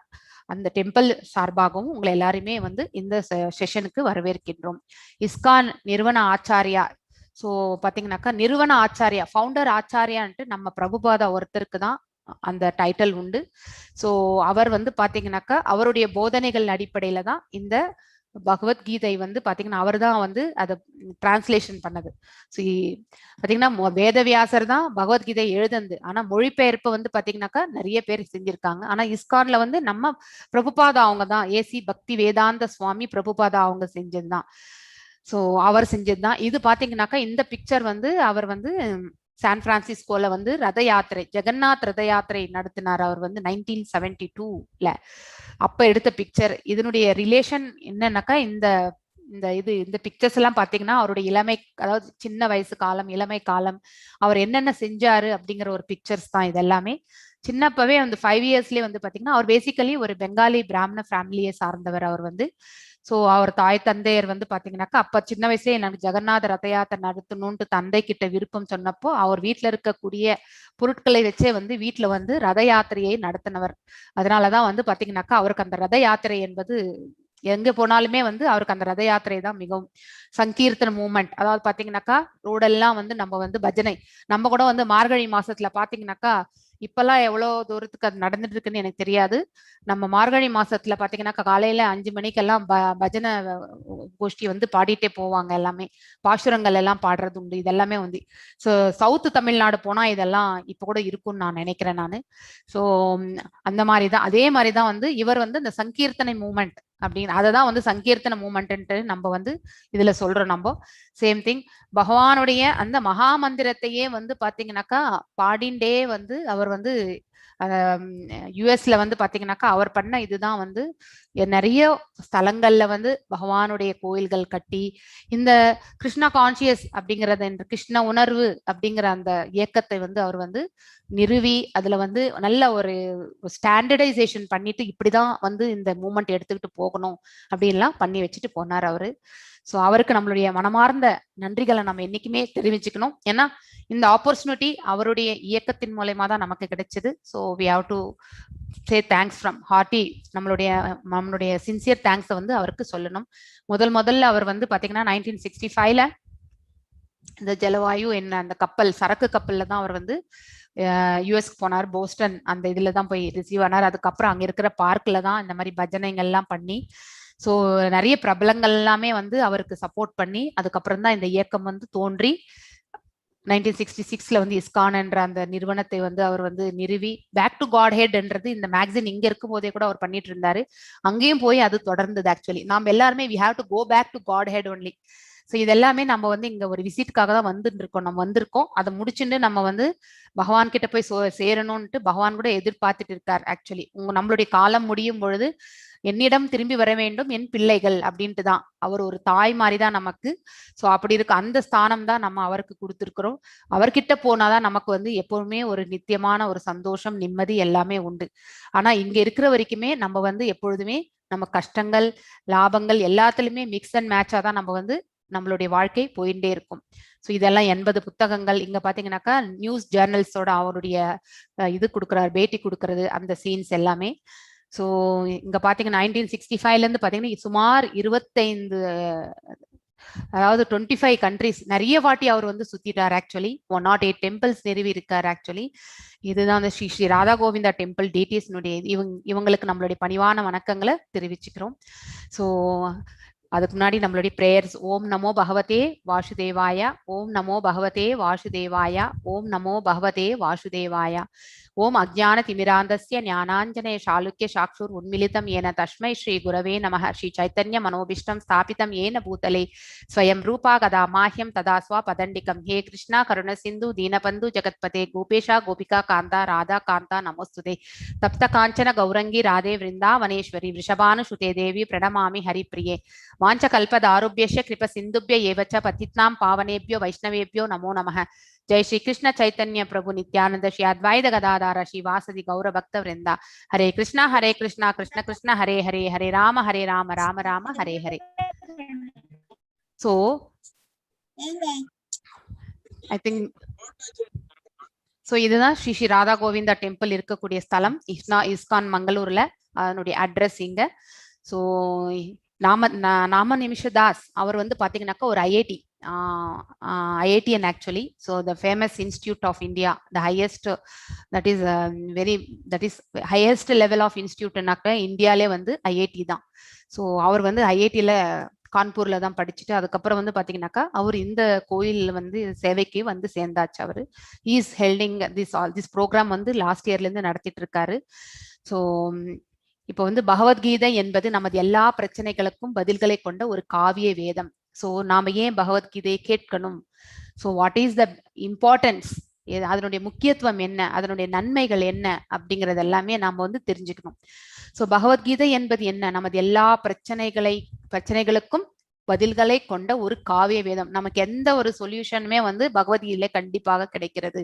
அந்த டெம்பிள் சார்பாகவும் உங்களை எல்லாருமே வந்து இந்த செஷனுக்கு வரவேற்கின்றோம். இஸ்கான் நிறுவன ஆச்சாரியா. ஸோ பாத்தீங்கன்னாக்கா நிறுவன ஆச்சாரியா, ஃபவுண்டர் ஆச்சாரியான்ட்டு நம்ம பிரபுபாதா ஒருத்தருக்கு தான் அந்த டைட்டில் உண்டு. ஸோ அவர் வந்து பாத்தீங்கன்னாக்கா அவருடைய போதனைகள் அடிப்படையில தான் இந்த பகவத்கீதை வந்து பாத்தீங்கன்னா அவர் தான் வந்து அதை டிரான்ஸ்லேஷன் பண்ணது. பாத்தீங்கன்னா வேதவியாசர் தான் பகவத்கீதை எழுதுந்து. ஆனா மொழிபெயர்ப்பு வந்து பாத்தீங்கன்னாக்கா நிறைய பேர் செஞ்சிருக்காங்க. ஆனா இஸ்கான்ல வந்து நம்ம பிரபுபாதா அவங்க தான், ஏசி பக்தி வேதாந்த சுவாமி பிரபுபாதா அவங்க செஞ்சதுதான். ஸோ அவர் செஞ்சதுதான். இது பாத்தீங்கன்னாக்கா இந்த பிக்சர் வந்து அவர் வந்து சான் பிரான்சிஸ்கோல வந்து ரத யாத்திரை, ஜெகநாத் ரத யாத்திரை நடத்தினார் அவர் வந்து 1972ல. அப்ப எடுத்த பிக்சர். இதனுடைய ரிலேஷன் என்னன்னாக்கா இந்த பிக்சர்ஸ் எல்லாம் பாத்தீங்கன்னா அவருடைய இளமை, அதாவது சின்ன வயசு காலம், இளமை காலம், அவர் என்னென்ன செஞ்சாரு அப்படிங்கிற ஒரு பிக்சர்ஸ் தான் இது எல்லாமே. சின்னப்பவே வந்து 5 இயர்ஸ்லயே வந்து பாத்தீங்கன்னா அவர் பேசிக்கலி ஒரு பெங்காலி பிராமண ஃபேமிலியை சார்ந்தவர் அவர் வந்து. ஸோ அவர் தாய் தந்தையர் வந்து பாத்தீங்கன்னாக்கா அப்ப சின்ன வயசுல எனக்கு ஜெகநாத ரத யாத்திரை நடத்தணும்னு தந்தை கிட்ட விருப்பம் சொன்னப்போ அவர் வீட்டுல இருக்கக்கூடிய பொருட்களை வச்சே வந்து வீட்டுல வந்து ரத யாத்திரையை நடத்தினவர். அதனாலதான் வந்து பாத்தீங்கன்னாக்கா அவருக்கு அந்த ரத யாத்திரை என்பது எங்க போனாலுமே வந்து அவருக்கு அந்த ரத யாத்திரை தான் மிகவும் சங்கீர்த்தன மூமெண்ட். அதாவது பாத்தீங்கன்னாக்கா ரோடெல்லாம் வந்து நம்ம வந்து பஜனை, நம்ம கூட வந்து மார்கழி மாசத்துல பாத்தீங்கன்னாக்கா இப்பெல்லாம் எவ்வளவு தூரத்துக்கு அது நடந்துட்டு இருக்குன்னு எனக்கு தெரியாது. நம்ம மார்கழி மாசத்துல பாத்தீங்கன்னாக்கா காலையில 5 மணிக்கெல்லாம் பஜனை கோஷ்டி வந்து பாடிட்டே போவாங்க. எல்லாமே பாசுரங்கள் எல்லாம் பாடுறது உண்டு. இதெல்லாமே வந்து சவுத் தமிழ்நாடு போனா இதெல்லாம் இப்ப கூட இருக்கும்னு நான் நினைக்கிறேன் நானு. ஸோ அந்த மாதிரிதான், அதே மாதிரிதான் வந்து இவர் வந்து இந்த சங்கீர்த்தனை மூமெண்ட் அப்படின்னு அததான் வந்து சங்கீர்த்தன மூமெண்ட்டு நம்ம வந்து இதுல சொல்றோம். நம்ம சேம் திங் பகவானுடைய அந்த மகா மந்திரத்தையே வந்து பாத்தீங்கன்னாக்கா பாடிண்டே வந்து அவர் வந்து யுஎஸ்ல வந்து பாத்தீங்கன்னாக்கா அவர் பண்ண இதுதான் வந்து நிறைய ஸ்தலங்கள்ல வந்து பகவானுடைய கோயில்கள் கட்டி இந்த கிருஷ்ணா கான்சியஸ் அப்படிங்கறது, கிருஷ்ண உணர்வு அப்படிங்கிற அந்த இயக்கத்தை வந்து அவர் வந்து நிறுவி அதுல வந்து நல்ல ஒரு ஸ்டாண்டர்டைசேஷன் பண்ணிட்டு இப்படிதான் வந்து இந்த மூமெண்ட் எடுத்துக்கிட்டு போகணும் அப்படின்லாம் பண்ணி வச்சுட்டு போனார் அவரு. ஸோ அவருக்கு நம்மளுடைய மனமார்ந்த நன்றிகளை நம்ம என்னைக்குமே தெரிவிச்சுக்கணும். ஏன்னா இந்த ஆப்பர்ச்சுனிட்டி அவருடைய இயக்கத்தின் மூலயமா தான் நமக்கு கிடைச்சது. So we have to say thanks from hearty. நம்மளுடைய சின்சியர் தேங்க்ஸை வந்து அவருக்கு சொல்லணும். முதல்ல அவர் வந்து பாத்தீங்கன்னா 1965ல இந்த ஜலவாயு என்ன அந்த கப்பல் சரக்கு கப்பல்ல தான் அவர் வந்து யூஎஸ்க்கு போனார். போஸ்டன் அந்த இதுல தான் போய் ரிசீவ் ஆனார். அதுக்கப்புறம் அங்க இருக்கிற பார்க்ல தான் இந்த மாதிரி பஜனைகள் எல்லாம் பண்ணி ஸோ நிறைய பிரபலங்கள் எல்லாமே வந்து அவருக்கு சப்போர்ட் பண்ணி அதுக்கப்புறம் தான் இந்த இயக்கம் வந்து தோன்றி 1966ல வந்து இஸ்கான் என்ற அந்த நிறுவனத்தை வந்து அவர் வந்து நிறுவி பேக் டு காட் ஹெட்ன்றது இந்த மேகசின் இங்க இருக்கும் போதே கூட அவர் பண்ணிட்டு இருந்தாரு. அங்கேயும் போய் அது தொடர்ந்தது. ஆக்சுவலி நாம் எல்லாருமே we have to go back to Godhead only. So இதெல்லாமே நம்ம வந்து இங்க ஒரு விசிட்டுக்காக தான் வந்துட்டு இருக்கோம். நம்ம வந்திருக்கோம், அதை முடிச்சுட்டு நம்ம வந்து பகவான் கிட்ட போய் சேரணும்ட்டு பகவான் கூட எதிர்பார்த்துட்டு இருக்கார். ஆக்சுவலி நம்மளுடைய காலம் முடியும் பொழுது என்னிடம் திரும்பி வர வேண்டும் என் பிள்ளைகள் அப்படின்ட்டு தான். அவர் ஒரு தாய் மாதிரி தான் நமக்கு. ஸோ அப்படி இருக்க அந்த ஸ்தானம் தான் நம்ம அவருக்கு கொடுத்துருக்கிறோம். அவர்கிட்ட போனாதான் நமக்கு வந்து எப்பவுமே ஒரு நித்தியமான ஒரு சந்தோஷம், நிம்மதி எல்லாமே உண்டு. ஆனா இங்க இருக்கிற வரைக்குமே நம்ம வந்து எப்பொழுதுமே நம்ம கஷ்டங்கள் லாபங்கள் எல்லாத்துலயுமே மிக்ஸ் அண்ட் மேட்சா தான் நம்ம வந்து நம்மளுடைய வாழ்க்கை போயிட்டே இருக்கும். ஸோ இதெல்லாம் 80 புத்தகங்கள் இங்க பாத்தீங்கன்னாக்கா நியூஸ் ஜேர்னல்ஸோட அவருடைய இது கொடுக்குறாரு, பேட்டி கொடுக்கறது, அந்த சீன்ஸ் எல்லாமே. ஸோ இங்க பாத்தீங்கன்னா 1965ல இருந்து பாத்தீங்கன்னா சுமார் 25 அதாவது 25 கண்ட்ரிஸ் நிறைய வாட்டி அவர் வந்து சுத்திட்டார். ஆக்சுவலி 108 டெம்பிள்ஸ் நிறுவி இருக்காரு. ஆக்சுவலி இதுதான் அந்த ஸ்ரீ ஸ்ரீ ராதா கோவிந்தா டெம்பிள் டீட்டெயில்ஸ்னுடைய இவங்களுக்கு நம்மளுடைய பணிவான வணக்கங்களை தெரிவிச்சுக்கிறோம். ஸோ அதுக்கு முன்னாடி நம்மளுடைய பிரேயர்ஸ். ஓம் நமோ பகவதே வாசுதேவாய, ஓம் நமோ பகவதே வாசுதேவாய, ஓம் நமோ பகவதே வாசுதேவாய, ஓம் அஜ்ஞான திமிராந்தஸ்ய ஞானாஞ்சனய சாலுக்கிய சாக்ஷுர் உன்மிலிதம் ஏன தஸ்மை ஸ்ரீ குரவே நமः. ஸ்ரீ சைத்தன்ய மனோபிஷ்டம் ஸ்தாபிதம் ஏன பூதலே ஸ்வயம் ரூபா கதா மாஹ்யம் ததா ஸ்வ பதண்டிகம். ஹே கிருஷ்ணா கருண சிந்து தீனபந்து ஜகத்பதே கோபேஷா கோபிகா காந்தா ராதா காந்தா நமோஸ்துதே. தப்த காஞ்சன கௌரங்கி ராதே விருந்தாவனேஸ்வரி விஷபானுசுதே தேவி பிரணமாமி ஹரிப்ரியே. வாஞ்ச கல்பதாருப்யஸ்ய கிருப சிந்துப்ய ஏவச்ச பத்தித்னாம் பாவனேப்யோ வைஷ்ணவேப்யோ நமோ நமः. जय श्री कृष्ण चैतन्य प्रभु नित्यानंद श्री अद्वैत गदाधर श्रीवासदि गौर भक्त वृंदा. हरे कृष्णा कृष्ण कृष्ण हरे हरे, हरे Ram Ram Ram Hare Hare. So I think இதுதான் ஸ்ரீ ஸ்ரீ ராதா கோவிந்தா டெம்பிள் இருக்கக்கூடிய ஸ்தலம். இஸ்கான் மங்களூர்ல அதனுடைய அட்ரஸ் இங்க. ஸோ நாம நிமிஷதாஸ் அவர் வந்து பாத்தீங்கன்னாக்கா ஒரு IITian actually. So the famous institute of India, the highest that is highest level of institute நாக்க இந்தியாலே வந்து IIT தான். ஸோ அவர் வந்து IITல கான்பூர்ல தான் படிச்சுட்டு அதுக்கப்புறம் வந்து பாத்தீங்கன்னாக்கா அவர் இந்த கோயில் வந்து சேவைக்கு வந்து சேர்ந்தாச்சு. அவரு இஸ் ஹெல்டிங் திஸ் ப்ரோக்ராம் வந்து லாஸ்ட் இயர்ல இருந்து நடத்திட்டு இருக்காரு. ஸோ இப்போ வந்து பகவத்கீதை என்பது நமது எல்லா பிரச்சனைகளுக்கும் பதில்களை கொண்ட ஒரு காவிய வேதம். ஸோ நாம ஏன் பகவத்கீதையை கேட்கணும்? So what is the importance, அதனுடைய முக்கியத்துவம் என்ன, அதனுடைய நன்மைகள் என்ன அப்படிங்கறது எல்லாமே நாம வந்து தெரிஞ்சுக்கணும். ஸோ பகவத்கீதை என்பது என்ன? நமது எல்லா பிரச்சனைகளுக்கும் பதில்களை கொண்ட ஒரு காவிய வேதம். நமக்கு எந்த ஒரு சொல்யூஷனுமே வந்து பகவத்கீதையில கண்டிப்பாக கிடைக்கிறது.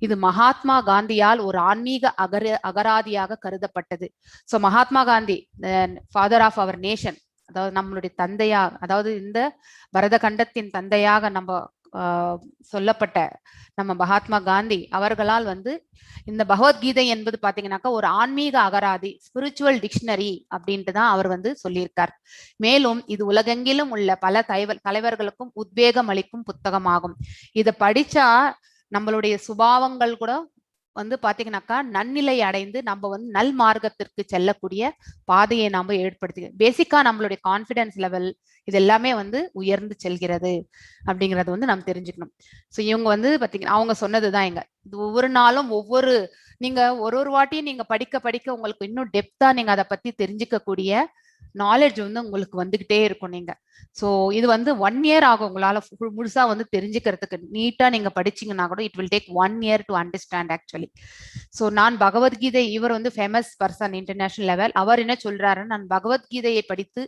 இது மகாத்மா காந்தியால் ஒரு ஆன்மீக அகராதியாக கருதப்பட்டது. So Mahatma Gandhi, father of our nation, அதாவது நம்மளுடைய தந்தையாக, அதாவது இந்த பரத கண்டத்தின் தந்தையாக நம்ம சொல்லப்பட்ட நம்ம மகாத்மா காந்தி அவர்களால் வந்து இந்த பகவத்கீதை என்பது பாத்தீங்கன்னாக்கா ஒரு ஆன்மீக அகராதி, ஸ்பிரிச்சுவல் டிக்ஷனரி அப்படின்ட்டு தான் அவர் வந்து சொல்லியிருக்கார். மேலும் இது உலகெங்கிலும் உள்ள பல தலைவர்களுக்கும் உத்வேகம் அளிக்கும் புத்தகமாகும். இதை படிச்சா நம்மளுடைய சுபாவங்கள் கூட வந்து பாத்தீங்கன்னாக்கா நன்னிலை அடைந்து நம்ம வந்து நல் மார்க்கத்திற்கு செல்லக்கூடிய பாதையை நாம ஏற்படுத்தி பேசிக்கா நம்மளுடைய கான்பிடன்ஸ் லெவல் இது எல்லாமே வந்து உயர்ந்து செல்கிறது அப்படிங்கறது வந்து நம்ம தெரிஞ்சுக்கணும். ஸோ இவங்க வந்து பாத்தீங்கன்னா அவங்க சொன்னதுதான் இங்க இது ஒவ்வொரு நாளும் நீங்க ஒரு வாட்டியும் நீங்க படிக்க உங்களுக்கு இன்னும் டெப்தா நீங்க அதை பத்தி தெரிஞ்சுக்கக்கூடிய நாலேஜ் வந்து உங்களுக்கு வந்துகிட்டே இருக்கும். நீங்க ஸோ இது வந்து 1 year ஆகும் உங்களால முழுசா வந்து தெரிஞ்சுக்கிறதுக்கு. நீட்டா நீங்க படிச்சீங்கன்னா கூட it will take 1 year to understand actually. So நான் பகவத்கீதை, இவர் வந்து ஃபேமஸ் பர்சன் இன்டர்நேஷனல் லெவல், அவர் என்ன சொல்றாரு, நான் பகவத்கீதையை படித்து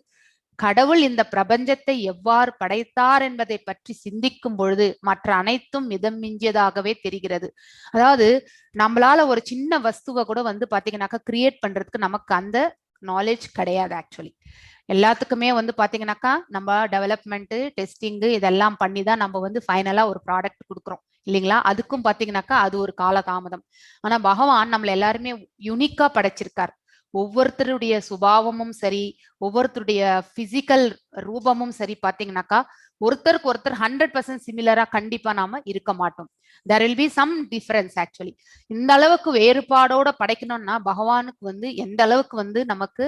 கடவுள் இந்த பிரபஞ்சத்தை எவ்வாறு படைத்தார் என்பதை பற்றி சிந்திக்கும் பொழுது மற்ற அனைத்தும் மிதம் மிஞ்சியதாகவே தெரிகிறது. அதாவது நம்மளால ஒரு சின்ன வஸ்துவை கூட வந்து பாத்தீங்கன்னாக்கா கிரியேட் பண்றதுக்கு நமக்கு அந்த நாலேஜ் கிடையாது. ஆக்சுவலி எல்லாத்துக்குமே வந்து பாத்தீங்கன்னாக்கா நம்ம டெவலப்மெண்ட் டெஸ்டிங் இதெல்லாம் பண்ணி தான் நம்ம வந்து ஃபைனலா ஒரு ப்ராடக்ட் கொடுக்குறோம் இல்லைங்களா? அதுக்கும் பாத்தீங்கன்னாக்கா அது ஒரு கால தாமதம். ஆனா பகவான் நம்மள எல்லாருமே யூனிக்கா படைச்சிருக்கார். ஒவ்வொருத்தருடைய சுபாவமும் சரி, ஒவ்வொருத்தருடைய பிசிக்கல் ரூபமும் சரி பாத்தீங்கன்னாக்கா ஒருத்தருக்கு ஒருத்தர் 100% சிமிலரா கண்டிப்பா நாம இருக்க மாட்டோம். there will be some difference actually. இந்த அளவுக்கு வேறுபாடோட படைக்கணும்னா பகவானுக்கு வந்து எந்த அளவுக்கு வந்து நமக்கு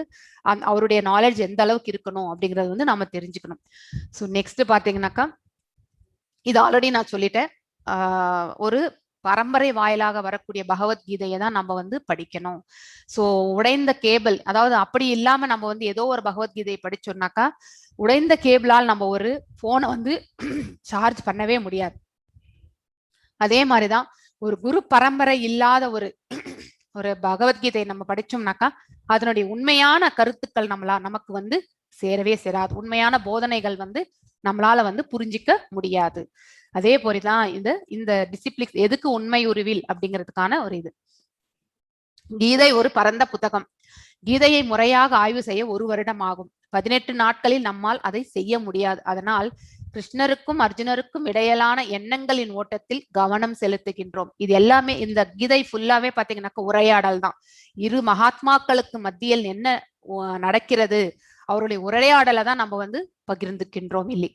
அவருடைய நாலேஜ் எந்த அளவுக்கு இருக்கணும் அப்படிங்கறது வந்து நாம தெரிஞ்சுக்கணும். ஸோ நெக்ஸ்ட் பாத்தீங்கன்னாக்கா இது ஆல்ரெடி நான் சொல்லிட்டேன். ஒரு பரம்பரை வாயிலாக வரக்கூடிய பகவத்கீதையை தான் நம்ம வந்து படிக்கணும். ஸோ உடைந்த கேபிள், அதாவது அப்படி இல்லாம நம்ம வந்து ஏதோ ஒரு பகவத்கீதையை படிச்சோம்னாக்கா உடைந்த கேபிளால் நம்ம ஒரு போனை வந்து சார்ஜ் பண்ணவே முடியாது. அதே மாதிரிதான் ஒரு குரு பரம்பரை இல்லாத ஒரு பகவத்கீதை நம்ம படிச்சோம்னாக்கா அதனுடைய உண்மையான கருத்துக்கள் நமக்கு வந்து சேரவே சேராது. உண்மையான போதனைகள் வந்து நம்மளால வந்து புரிஞ்சிக்க முடியாது. அதே போலதான் இந்த டிசிப்ளின் எதுக்கு உண்மை உருவில் அப்படிங்கிறதுக்கான ஒரு இது. கீதை ஒரு பரந்த புத்தகம். கீதையை முறையாக ஆய்வு செய்ய 1 வருடம் ஆகும். 18 நாட்களில் நம்மால் அதை செய்ய முடியாது. அதனால் கிருஷ்ணருக்கும் அர்ஜுனருக்கும் இடையிலான எண்ணங்களின் ஓட்டத்தில் கவனம் செலுத்துகின்றோம். இது எல்லாமே இந்த கீதை ஃபுல்லாவே பாத்தீங்கன்னாக்கா உரையாடல் தான். இரு மகாத்மாக்களுக்கு மத்தியில் என்ன நடக்கிறது, அவருடைய உரையாடலை தான் நம்ம வந்து பகிர்ந்துக்கின்றோம் இல்லை.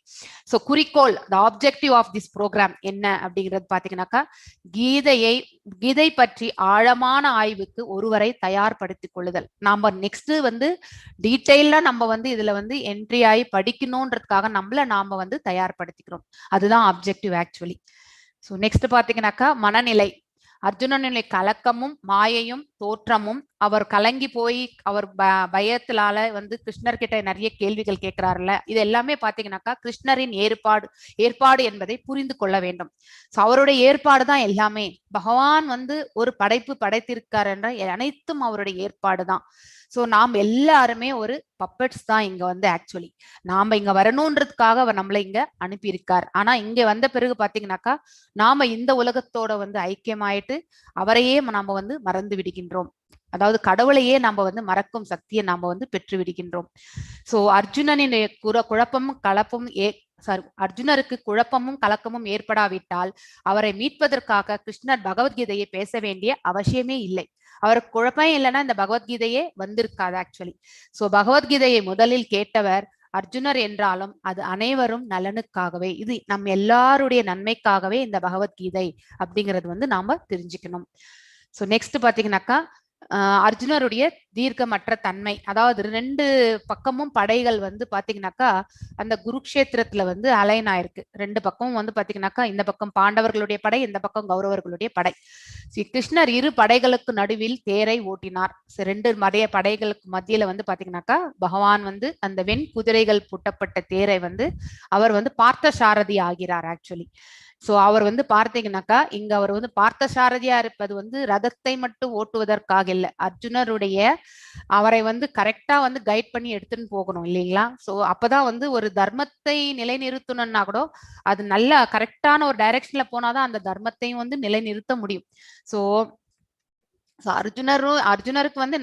ஸோ குறிக்கோள், த ஆப்ஜெக்டிவ் ஆஃப் திஸ் ப்ரோக்ராம் என்ன அப்படிங்கிறது பாத்தீங்கன்னாக்கா கீதை பற்றி ஆழமான ஆய்வுக்கு ஒருவரை தயார்படுத்திக் கொள்ளுதல். நாம நெக்ஸ்ட் வந்து டீட்டெயிலா நம்ம வந்து இதுல வந்து என்ட்ரி ஆகி படிக்கணும்ன்றதுக்காக நாம வந்து தயார்படுத்திக்கிறோம். அதுதான் ஆப்ஜெக்டிவ் ஆக்சுவலி. ஸோ நெக்ஸ்ட் பாத்தீங்கன்னாக்கா மனநிலை. அர்ஜுனனுடைய கலக்கமும் மாயையும் தோற்றமும், அவர் கலங்கி போய் அவர் பயத்தினால வந்து கிருஷ்ணர்கிட்ட நிறைய கேள்விகள் கேட்கிறாருல, இது எல்லாமே பாத்தீங்கன்னாக்கா கிருஷ்ணரின் ஏற்பாடு என்பதை புரிந்து கொள்ள வேண்டும். சோ அவருடைய ஏற்பாடு தான் எல்லாமே. பகவான் வந்து ஒரு படைப்பு படைத்திருக்கார் என்ற அனைத்தும் அவருடைய ஏற்பாடு தான். ஸோ நாம் எல்லாருமே ஒரு பப்பட்ஸ் தான் இங்க வந்து ஆக்சுவலி. நாம இங்க வரணும்ன்றதுக்காக அவர் நம்மளை இங்க அனுப்பியிருக்கார். ஆனா இங்க வந்த பிறகு பாத்தீங்கன்னாக்கா நாம இந்த உலகத்தோட வந்து ஐக்கியமாயிட்டு அவரையே நாம வந்து மறந்து விடுகின்றோம். அதாவது கடவுளையே நாம வந்து மறக்கும் சக்தியை நாம வந்து பெற்று விடுகின்றோம். சோ அர்ஜுனனின் அர்ஜுனருக்கு குழப்பமும் கலக்கமும் ஏற்படாவிட்டால் அவரை மீட்பதற்காக கிருஷ்ணர் பகவத்கீதையை பேச வேண்டிய அவசியமே இல்லை. அவருக்கு குழப்பம் இல்லைன்னா இந்த பகவத்கீதையே வந்திருக்காது ஆக்சுவலி. சோ பகவத்கீதையை முதலில் கேட்டவர் அர்ஜுனர் என்றாலும் அது அனைவரும் நலனுக்காகவே, இது நம் எல்லாருடைய நன்மைக்காகவே இந்த பகவத்கீதை அப்படிங்கிறது வந்து நாம தெரிஞ்சுக்கணும். சோ நெக்ஸ்ட் பாத்தீங்கன்னாக்கா அர்ஜுனருடைய தீர்க்கமற்ற தன்மை. அதாவது 2 பக்கமும் படைகள் வந்து பாத்தீங்கன்னாக்கா அந்த குருக்ஷேத்திரத்துல வந்து அலைன் ஆயிருக்கு. 2 பக்கமும் வந்து பாத்தீங்கன்னாக்கா இந்த பக்கம் பாண்டவர்களுடைய படை, இந்த பக்கம் கௌரவர்களுடைய படை. கிருஷ்ணர் 2 படைகளுக்கு நடுவில் தேரை ஓட்டினார். 2 படைகளுக்கு மத்தியில வந்து பாத்தீங்கன்னாக்கா பகவான் வந்து அந்த வெண் குதிரைகள் பூட்டப்பட்ட தேரை வந்து அவர் வந்து பார்த்த சாரதி ஆகிறார் ஆக்சுவலி. சோ அவர் வந்து பார்த்தீங்கன்னாக்கா இங்க அவர் வந்து பார்த்த சாரதியா இருப்பது வந்து ரதத்தை மட்டும் ஓட்டுவதற்காக இல்லை, அர்ஜுனருடைய அவரை வந்து கரெக்டா வந்து கைட் பண்ணி எடுத்துன்னு போகணும் இல்லைங்களா. சோ அப்பதான் வந்து ஒரு தர்மத்தை நிலைநிறுத்தணும்னா கூட அது நல்ல கரெக்டான ஒரு டைரக்ஷன்ல போனாதான் அந்த தர்மத்தையும் வந்து நிலைநிறுத்த முடியும். சோ அர்ஜுனருக்கு வந்து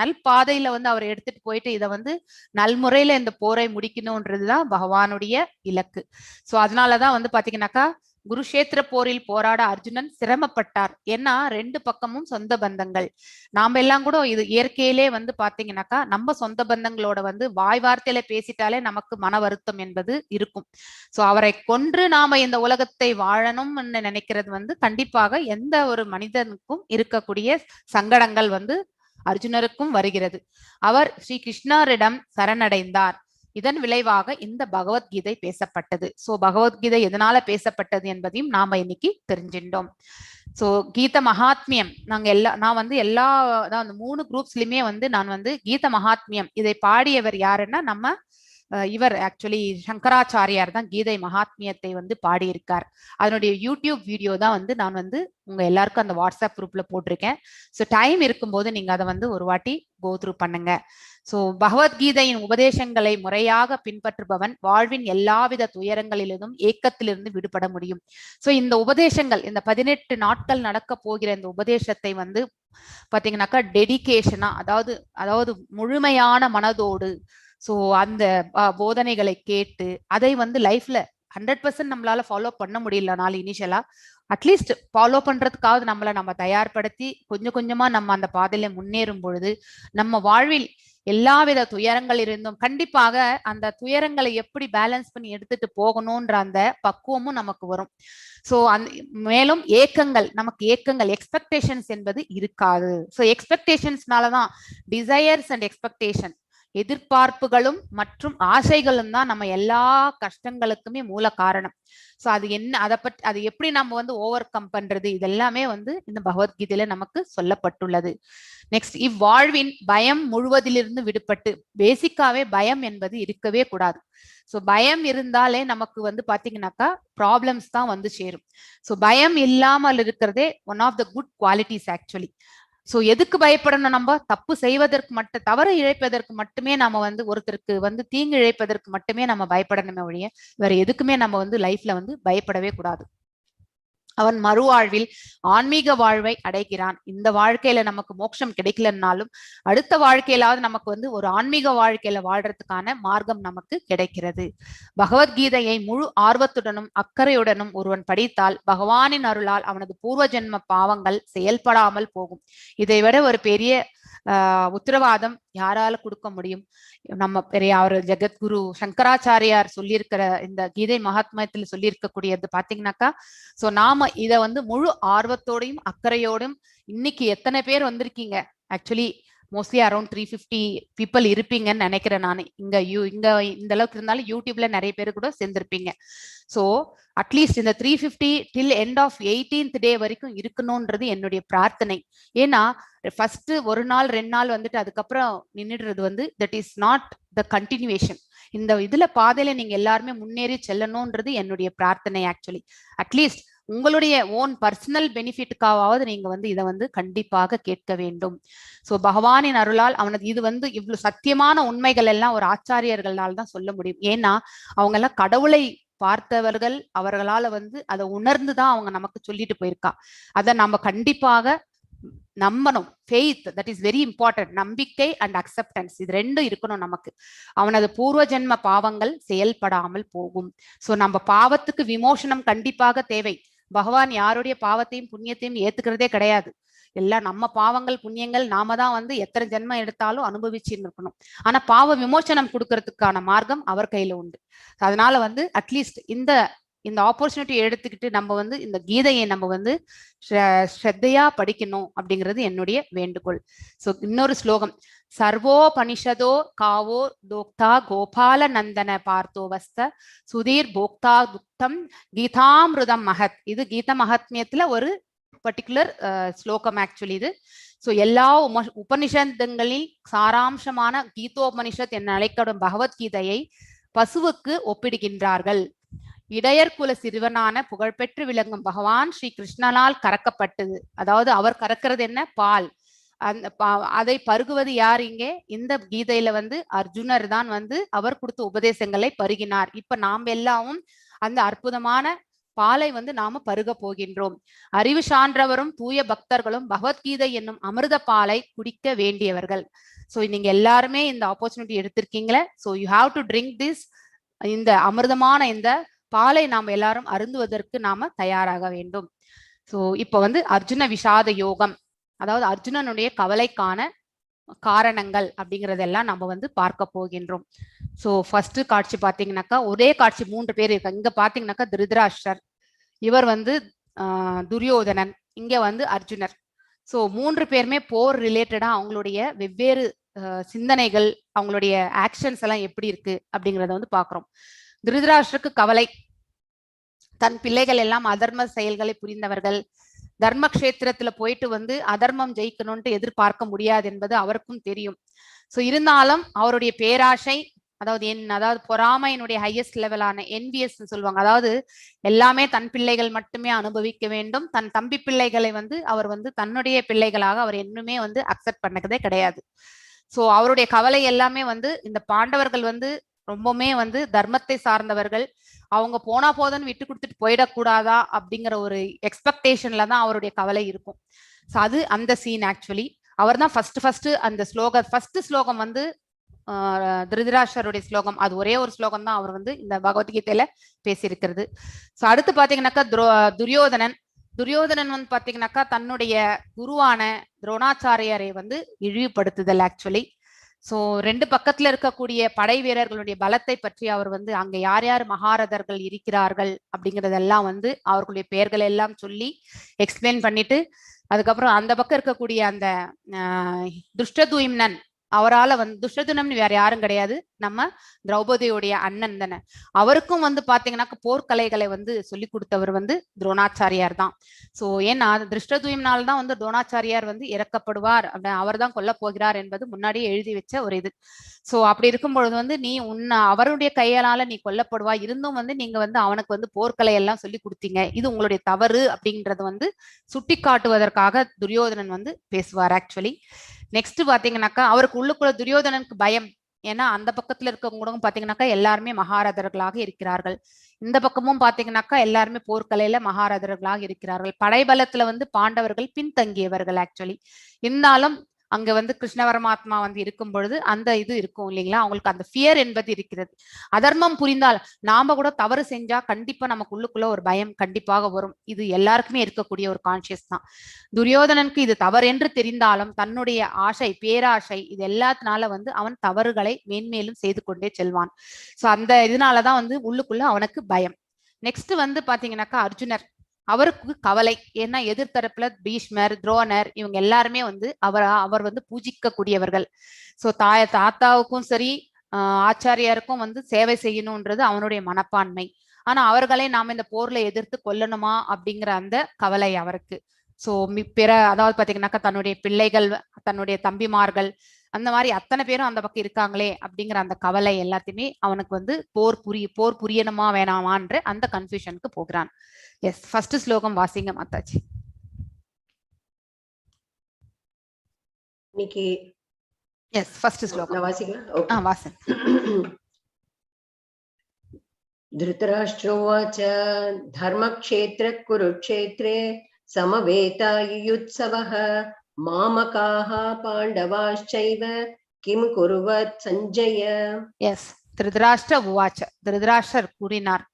நல் பாதையில வந்து அவர் எடுத்துட்டு போயிட்டு இதை வந்து நல்முறையில இந்த போரை முடிக்கணும்ன்றதுதான் பகவானுடைய இலக்கு. சோ அதனாலதான் வந்து பாத்தீங்கன்னாக்கா குருஷேத்திர போரில் போராட அர்ஜுனன் சிரமப்பட்டார். ஏன்னா 2 பக்கமும் சொந்த பந்தங்கள். நாம எல்லாம் கூட இது இயற்கையிலே வந்து பாத்தீங்கன்னாக்கா நம்ம சொந்த பந்தங்களோட வந்து வாய் வார்த்தையில பேசிட்டாலே நமக்கு மன வருத்தம் என்பது இருக்கும். சோ அவரை கொன்று நாம இந்த உலகத்தை வாழணும்னு நினைக்கிறது வந்து கண்டிப்பாக எந்த ஒரு மனிதனுக்கும் இருக்கக்கூடிய சங்கடங்கள் வந்து அர்ஜுனருக்கும் வருகிறது. அவர் ஸ்ரீ கிருஷ்ணரிடம் சரணடைந்தார். இதன் விளைவாக இந்த பகவத்கீதை பேசப்பட்டது. சோ பகவத்கீதை எதனால பேசப்பட்டது என்பதையும் நாம இன்னைக்கு தெரிஞ்சிட்டோம். சோ கீத மகாத்மியம் நான் வந்து எல்லா 3 குரூப்ஸ்லயுமே வந்து நான் வந்து கீத மகாத்மியம் இதை பாடியவர் யாருன்னா நம்ம இவர் ஆக்சுவலி சங்கராச்சாரியார் தான் கீதை மகாத்மியத்தை வந்து பாடியிருக்கார். அதனுடைய யூடியூப் வீடியோ தான் வந்து நான் வந்து உங்க எல்லாருக்கும் அந்த வாட்ஸ்அப் குரூப்ல போட்டிருக்கேன். ஸோ டைம் இருக்கும்போது நீங்க அதை வந்து ஒரு வாட்டி கோ த்ரூ பண்ணுங்க. ஸோ பகவத்கீதையின் உபதேசங்களை முறையாக பின்பற்றுபவன் வாழ்வின் எல்லாவித துயரங்களிலிருந்தும் ஏக்கத்திலிருந்து விடுபட முடியும். ஸோ இந்த உபதேசங்கள் இந்த 18 நாட்கள் நடக்க போகிற இந்த உபதேசத்தை வந்து பாத்தீங்கன்னாக்கா டெடிகேஷனா அதாவது முழுமையான மனதோடு சோ அந்த போதனைகளை கேட்டு அதை வந்து லைஃப்ல 100% நம்மளால ஃபாலோ பண்ண முடியலனாலும் இனிஷியலா அட்லீஸ்ட் ஃபாலோ பண்றதுக்காவது நம்மளை நம்ம தயார்படுத்தி கொஞ்சம் கொஞ்சமா நம்ம அந்த பாதையில முன்னேறும் பொழுது நம்ம வாழ்வில் எல்லாவித துயரங்கள் இருந்தும் கண்டிப்பாக அந்த துயரங்களை எப்படி பேலன்ஸ் பண்ணி எடுத்துட்டு போகணும்ன்ற அந்த பக்குவமும் நமக்கு வரும். சோ மேலும் நமக்கு ஏக்கங்கள் எக்ஸ்பெக்டேஷன்ஸ் என்பது இருக்காது. சோ எக்ஸ்பெக்டேஷன்ஸ்னாலதான் டிசையர்ஸ் அண்ட் எக்ஸ்பெக்டேஷன், எதிர்பார்ப்புகளும் மற்றும் ஆசைகளும் தான் நம்ம எல்லா கஷ்டங்களுக்குமே மூல காரணம். சோ அது என்ன, அது எப்படி நம்ம ஓவர் கம் பண்றது, இதெல்லாமே இந்த பகவத்கீதையில நமக்கு சொல்லப்பட்டுள்ளது. நெக்ஸ்ட், இவ்வாழ்வின் பயம் முழுவதிலிருந்து விடுபட்டு, பேசிக்காவே பயம் என்பது இருக்கவே கூடாது. சோ பயம் இருந்தாலே நமக்கு பாத்தீங்கன்னாக்கா ப்ராப்ளம்ஸ் தான் சேரும். சோ பயம் இல்லாமல் இருக்கிறதே one of the good qualities actually. So எதுக்கு பயப்படணும்? நம்ம தப்பு செய்வதற்கு தவறு இழைப்பதற்கு மட்டுமே நம்ம ஒருத்தருக்கு தீங்கு இழைப்பதற்கு மட்டுமே நம்ம பயப்படணுமே ஒழிய வேற எதுக்குமே நம்ம லைஃப்ல பயப்படவே கூடாது. அவன் மறுவாழ்வில் ஆன்மீக வாழ்வை அடைகிறான். இந்த வாழ்க்கையில நமக்கு மோட்சம் கிடைக்கலன்னாலும் அடுத்த வாழ்க்கையிலாவது நமக்கு ஒரு ஆன்மீக வாழ்க்கையில வாழ்றதுக்கான மார்க்கம் நமக்கு கிடைக்கிறது. பகவத்கீதையை முழு ஆர்வத்துடனும் அக்கறையுடனும் ஒருவன் படித்தால் பகவானின் அருளால் அவனது பூர்வ ஜென்ம பாவங்கள் செயல்படாமல் போகும். இதை விட ஒரு பெரிய உத்தரவாதம் யாரால கொடுக்க முடியும்? நம்ம பெரிய அவர் ஜெகத்குரு சங்கராச்சாரியார் சொல்லியிருக்கிற இந்த கீதை மகாத்மியத்துல சொல்லியிருக்கக்கூடியது பாத்தீங்கன்னாக்கா, சோ நாம இத முழு ஆர்வத்தோடையும் அக்கறையோடும், இன்னைக்கு எத்தனை பேர் வந்திருக்கீங்க? ஆக்சுவலி மோஸ்ட்லி அரௌண்ட் 350 பீப்புள் இருப்பீங்கன்னு நினைக்கிறேன். நான் இங்க இந்த அளவுக்கு இருந்தாலும் யூடியூப்ல நிறைய பேர் கூட சேர்ந்திருப்பீங்க. சோ அட்லீஸ்ட் இந்த 350 டில் எண்ட் ஆஃப் 18th டே வரைக்கும் இருக்கணும்ன்றது என்னுடைய பிரார்த்தனை. ஏன்னா ஃபர்ஸ்ட் ஒரு நாள் 2 நாள் அதுக்கப்புறம் நின்றுடுறது that is not the continuation. இந்த இதுல பாதையில நீங்க எல்லாருமே முன்னேறி செல்லணும்ன்றது என்னுடைய பிரார்த்தனை ஆக்சுவலி. அட்லீஸ்ட் உங்களுடைய ஓன் பர்சனல் பெனிஃபிட்டுக்காவது நீங்க இதை கண்டிப்பாக கேட்க வேண்டும். சோ பகவானின் அருளால் அவனது இது இவ்வளவு சத்தியமான உண்மைகள் எல்லாம் ஒரு ஆச்சாரியர்களால் தான் சொல்ல முடியும். ஏன்னா அவங்க எல்லாம் கடவுளை பார்த்தவர்கள், அவர்களால அதை உணர்ந்துதான் அவங்க நமக்கு சொல்லிட்டு போயிருக்கா. அதை நம்ம கண்டிப்பாக நம்பணும். Faith, that is very important. நம்பிக்கை அண்ட் அக்செப்டன்ஸ், இது ரெண்டும் இருக்கணும் நமக்கு. அவனது பூர்வ ஜென்ம பாவங்கள் செயல்படாமல் போகும். சோ நம்ம பாவத்துக்கு விமோசனம் கண்டிப்பாக தேவை. பகவான் யாருடைய பாவத்தையும் புண்ணியத்தையும் ஏத்துக்கிறதே கிடையாது. எல்லாம் நம்ம பாவங்கள் புண்ணியங்கள் நாம தான் எத்தனை ஜென்மம் எடுத்தாலும் அனுபவிச்சுன்னு இருக்கணும். ஆனா பாவ விமோசனம் கொடுக்கறதுக்கான மார்க்கம் அவர் கையில உண்டு. அதனால அட்லீஸ்ட் இந்த ஆப்பர்ச்சுனிட்டி எடுத்துக்கிட்டு நம்ம இந்த கீதையை நம்ம ஸ்ரத்தையா படிக்கணும் அப்படிங்கிறது என்னுடைய வேண்டுகோள். சோ இன்னொரு ஸ்லோகம், சர்வோபனிஷதோ காவோ தோக்தா கோபால நந்தன பார்த்தோவஸ்த சுதீர் போக்தா துக்தம் கீதாமிருதம் மகத். இது கீத மகாத்மியத்துல ஒரு பர்டிகுலர் ஸ்லோகம் ஆக்சுவலி இது. சோ எல்லா உபனிஷத்துகளில் சாராம்சமான கீதோபனிஷத் என அழைக்கப்படும் பகவத்கீதையை பசுவுக்கு ஒப்பிடுகின்றார்கள். இடையர்குல சிறுவனான புகழ்பெற்று விளங்கும் பகவான் ஸ்ரீ கிருஷ்ணனால் கறக்கப்பட்டது. அதாவது அவர் கறக்கிறது என்ன? பால். அதை பருகுவது யார்? இங்கே இந்த கீதையில அர்ஜுனர் தான் அவர் கொடுத்த உபதேசங்களை பருகினார். இப்ப நாம் எல்லாமும் அந்த அற்புதமான பாலை நாம பருக போகின்றோம். அறிவு சான்றவரும் தூய பக்தர்களும் பகவத்கீதை என்னும் அமிர்த பாலை குடிக்க வேண்டியவர்கள். சோ நீங்க எல்லாருமே இந்த ஆப்பர்ச்சுனிட்டி எடுத்திருக்கீங்களே. So you have to drink this. இந்த அமிர்தமான இந்த பாலை நாம் எல்லாரும் அருந்துவதற்கு நாம தயாராக வேண்டும். சோ இப்ப அர்ஜுன விஷாத யோகம், அதாவது அர்ஜுனனுடைய கவலைக்கான காரணங்கள் அப்படிங்கறதெல்லாம் நம்ம பார்க்க போகின்றோம். சோ ஃபர்ஸ்ட் காட்சி பாத்தீங்கன்னாக்கா, ஒரே காட்சி 3 பேர் இருக்காங்க. இங்க பாத்தீங்கன்னாக்கா திருதராஷ்டிரர், இவர் துரியோதனன், இங்க அர்ஜுனர். சோ 3 பேருமே போர் ரிலேட்டடா அவங்களுடைய வெவ்வேறு சிந்தனைகள், அவங்களுடைய ஆக்ஷன்ஸ் எல்லாம் எப்படி இருக்கு அப்படிங்கறத பாக்குறோம். திருதராஷ்டிரருக்கு கவலை, தன் பிள்ளைகள் எல்லாம் அதர்ம செயல்களை புரிந்தவர்கள், தர்ம கஷேத்திரத்துல போயிட்டு அதர்மம் ஜெயிக்கணும்ட்டு எதிர்பார்க்க முடியாது என்பது அவருக்கும் தெரியும். சோ இருந்தாலும் அவருடைய பேராசை, அதாவது பொறாமையினுடைய ஹையஸ்ட் லெவலான என்விஎஸ் சொல்லுவாங்க. அதாவது எல்லாமே தன் பிள்ளைகள் மட்டுமே அனுபவிக்க வேண்டும். தன் தம்பி பிள்ளைகளை அவர் தன்னுடைய பிள்ளைகளாக அவர் இன்னுமே அக்செப்ட் பண்ணதே கிடையாது. சோ அவருடைய கவலை எல்லாமே இந்த பாண்டவர்கள் ரொம்பவுமே தர்மத்தை சார்ந்தவர்கள், அவங்க போனா போதுன்னு விட்டு கொடுத்துட்டு போயிடக்கூடாதா அப்படிங்கிற ஒரு எக்ஸ்பெக்டேஷன்ல தான் அவருடைய கவலை இருக்கும். சோ அது அந்த சீன் ஆக்சுவலி. அவர் தான் ஃபர்ஸ்ட் அந்த ஃபர்ஸ்ட் ஸ்லோகம் திருதராஷ்டிரருடைய ஸ்லோகம். அது ஒரே ஒரு ஸ்லோகம் தான் அவர் இந்த பகவத்கீதையில பேசியிருக்கிறது. சோ அடுத்து பாத்தீங்கன்னாக்கா துரியோதனன் துரியோதனன் வந்து பாத்தீங்கன்னாக்கா தன்னுடைய குருவான துரோணாச்சாரியாரை வந்து இழிவுபடுத்துதல் ஆக்சுவலி. சோ ரெண்டு பக்கத்துல இருக்கக்கூடிய படை வீரர்களுடைய பலத்தை பற்றி அவர் வந்து அங்க யார் யார் மகாரதர்கள் இருக்கிறார்கள் அப்படிங்கறதெல்லாம் வந்து அவர்களுடைய பெயர்கள் எல்லாம் சொல்லி எக்ஸ்பிளைன் பண்ணிட்டு, அதுக்கப்புறம் அந்த பக்கம் இருக்கக்கூடிய அந்த துஷ்டதுயும்னன், அவரால் வந்து துஷ்டதுனம்னு வேற யாரும் கிடையாது, நம்ம திரௌபதியுடைய அண்ணன் தானே, அவருக்கும் வந்து பாத்தீங்கன்னாக்க போர்க்கலைகளை வந்து சொல்லி கொடுத்தவர் வந்து துரோணாச்சாரியார் தான். சோ ஏன்னா திருஷ்டதுயும்னால தான் வந்து துரோணாச்சாரியார் வந்து இறக்கப்படுவார், அவர் தான் கொல்ல போகிறார் என்பது முன்னாடியே எழுதி வச்ச ஒரு இது. சோ அப்படி இருக்கும் பொழுது வந்து நீ அவருடைய கையால நீ கொல்லப்படுவா, இருந்தும் வந்து நீங்க வந்து அவனுக்கு வந்து போர்க்கலை எல்லாம் சொல்லி கொடுத்தீங்க, இது உங்களுடைய தவறு அப்படின்றது வந்து சுட்டி காட்டுவதற்காக துரியோதனன் வந்து பேசுவார் ஆக்சுவலி. நெக்ஸ்ட் பாத்தீங்கன்னாக்கா அவருக்கு உள்ளுக்குள்ள துரியோதனனுக்கு பயம். ஏன்னா அந்த பக்கத்துல இருக்கவங்க பாத்தீங்கன்னாக்கா எல்லாருமே மகாரதர்களாக இருக்கிறார்கள், இந்த பக்கமும் பாத்தீங்கன்னாக்கா எல்லாருமே போர்க்கலையில மகாரதர்களாக இருக்கிறார்கள். படைபலத்துல வந்து பாண்டவர்கள் பின்தங்கியவர்கள் ஆக்சுவலி. இருந்தாலும் அங்க வந்து கிருஷ்ண பரமாத்மா வந்து இருக்கும் பொழுது அந்த இது இருக்கும் இல்லைங்களா, அவங்களுக்கு அந்த ஃபியர் என்பது இருக்கிறது. அதர்மம் புரிந்தால் நாம கூட தவறு செஞ்சா கண்டிப்பா நமக்கு உள்ளுக்குள்ள ஒரு பயம் கண்டிப்பாக வரும். இது எல்லாருக்குமே இருக்கக்கூடிய ஒரு கான்சியஸ் தான். துரியோதனனுக்கு இது தவறு என்று தெரிந்தாலும் தன்னுடைய ஆசை, பேராசை, இது எல்லாத்தினால வந்து அவன் தவறுகளை மேன்மேலும் செய்து கொண்டே செல்வான். சோ அந்த இதனாலதான் வந்து உள்ளுக்குள்ள அவனுக்கு பயம். நெக்ஸ்ட் வந்து பாத்தீங்கன்னாக்கா அர்ஜுனர், அவருக்கு கவலை. ஏன்னா எதிர்த்தரப்புல பீஷ்மர், துரோணர் இவங்க எல்லாருமே வந்து அவர் வந்து பூஜிக்க கூடியவர்கள். சோ தாத்தாவுக்கும் சரி ஆச்சாரியாருக்கும் வந்து சேவை செய்யணும்ன்றது அவனுடைய மனப்பான்மை. ஆனா அவர்களை நாம இந்த போர்ல எதிர்த்து கொல்லணுமா அப்படிங்கிற அந்த கவலை அவருக்கு. சோ பிற அதாவது பாத்தீங்கன்னாக்கா தன்னுடைய பிள்ளைகள், தன்னுடைய தம்பிமார்கள், அந்த மாதிரி அத்தனை பேரும் அந்த பக்கம் இருக்காங்களே அப்படிங்கிற அந்த கவலை எல்லாத்தையுமே அவனுக்கு வந்து போர் புரியணுமா வேணாமான்ற அந்த கன்ஃபியூஷனுக்கு போகிறான். எஸ், ஃபர்ஸ்ட் ஸ்லோகம் வாசிங்க மாதாஜி. இன்னைக்கு எஸ் ஃபர்ஸ்ட் ஸ்லோகம் வாசிக்கலாம். வாசன். धृतराष्ट्रोवाच धर्मक्षेत्र कुरुक्षेत्रे समवेतायुत्सवः मामकाः पाण्डवाश्चैव किं कुर्वत् सञ्जय. எஸ், திருதராஷ்டிர உவாச்ச, திருதராஷ்டர் கூறினார்.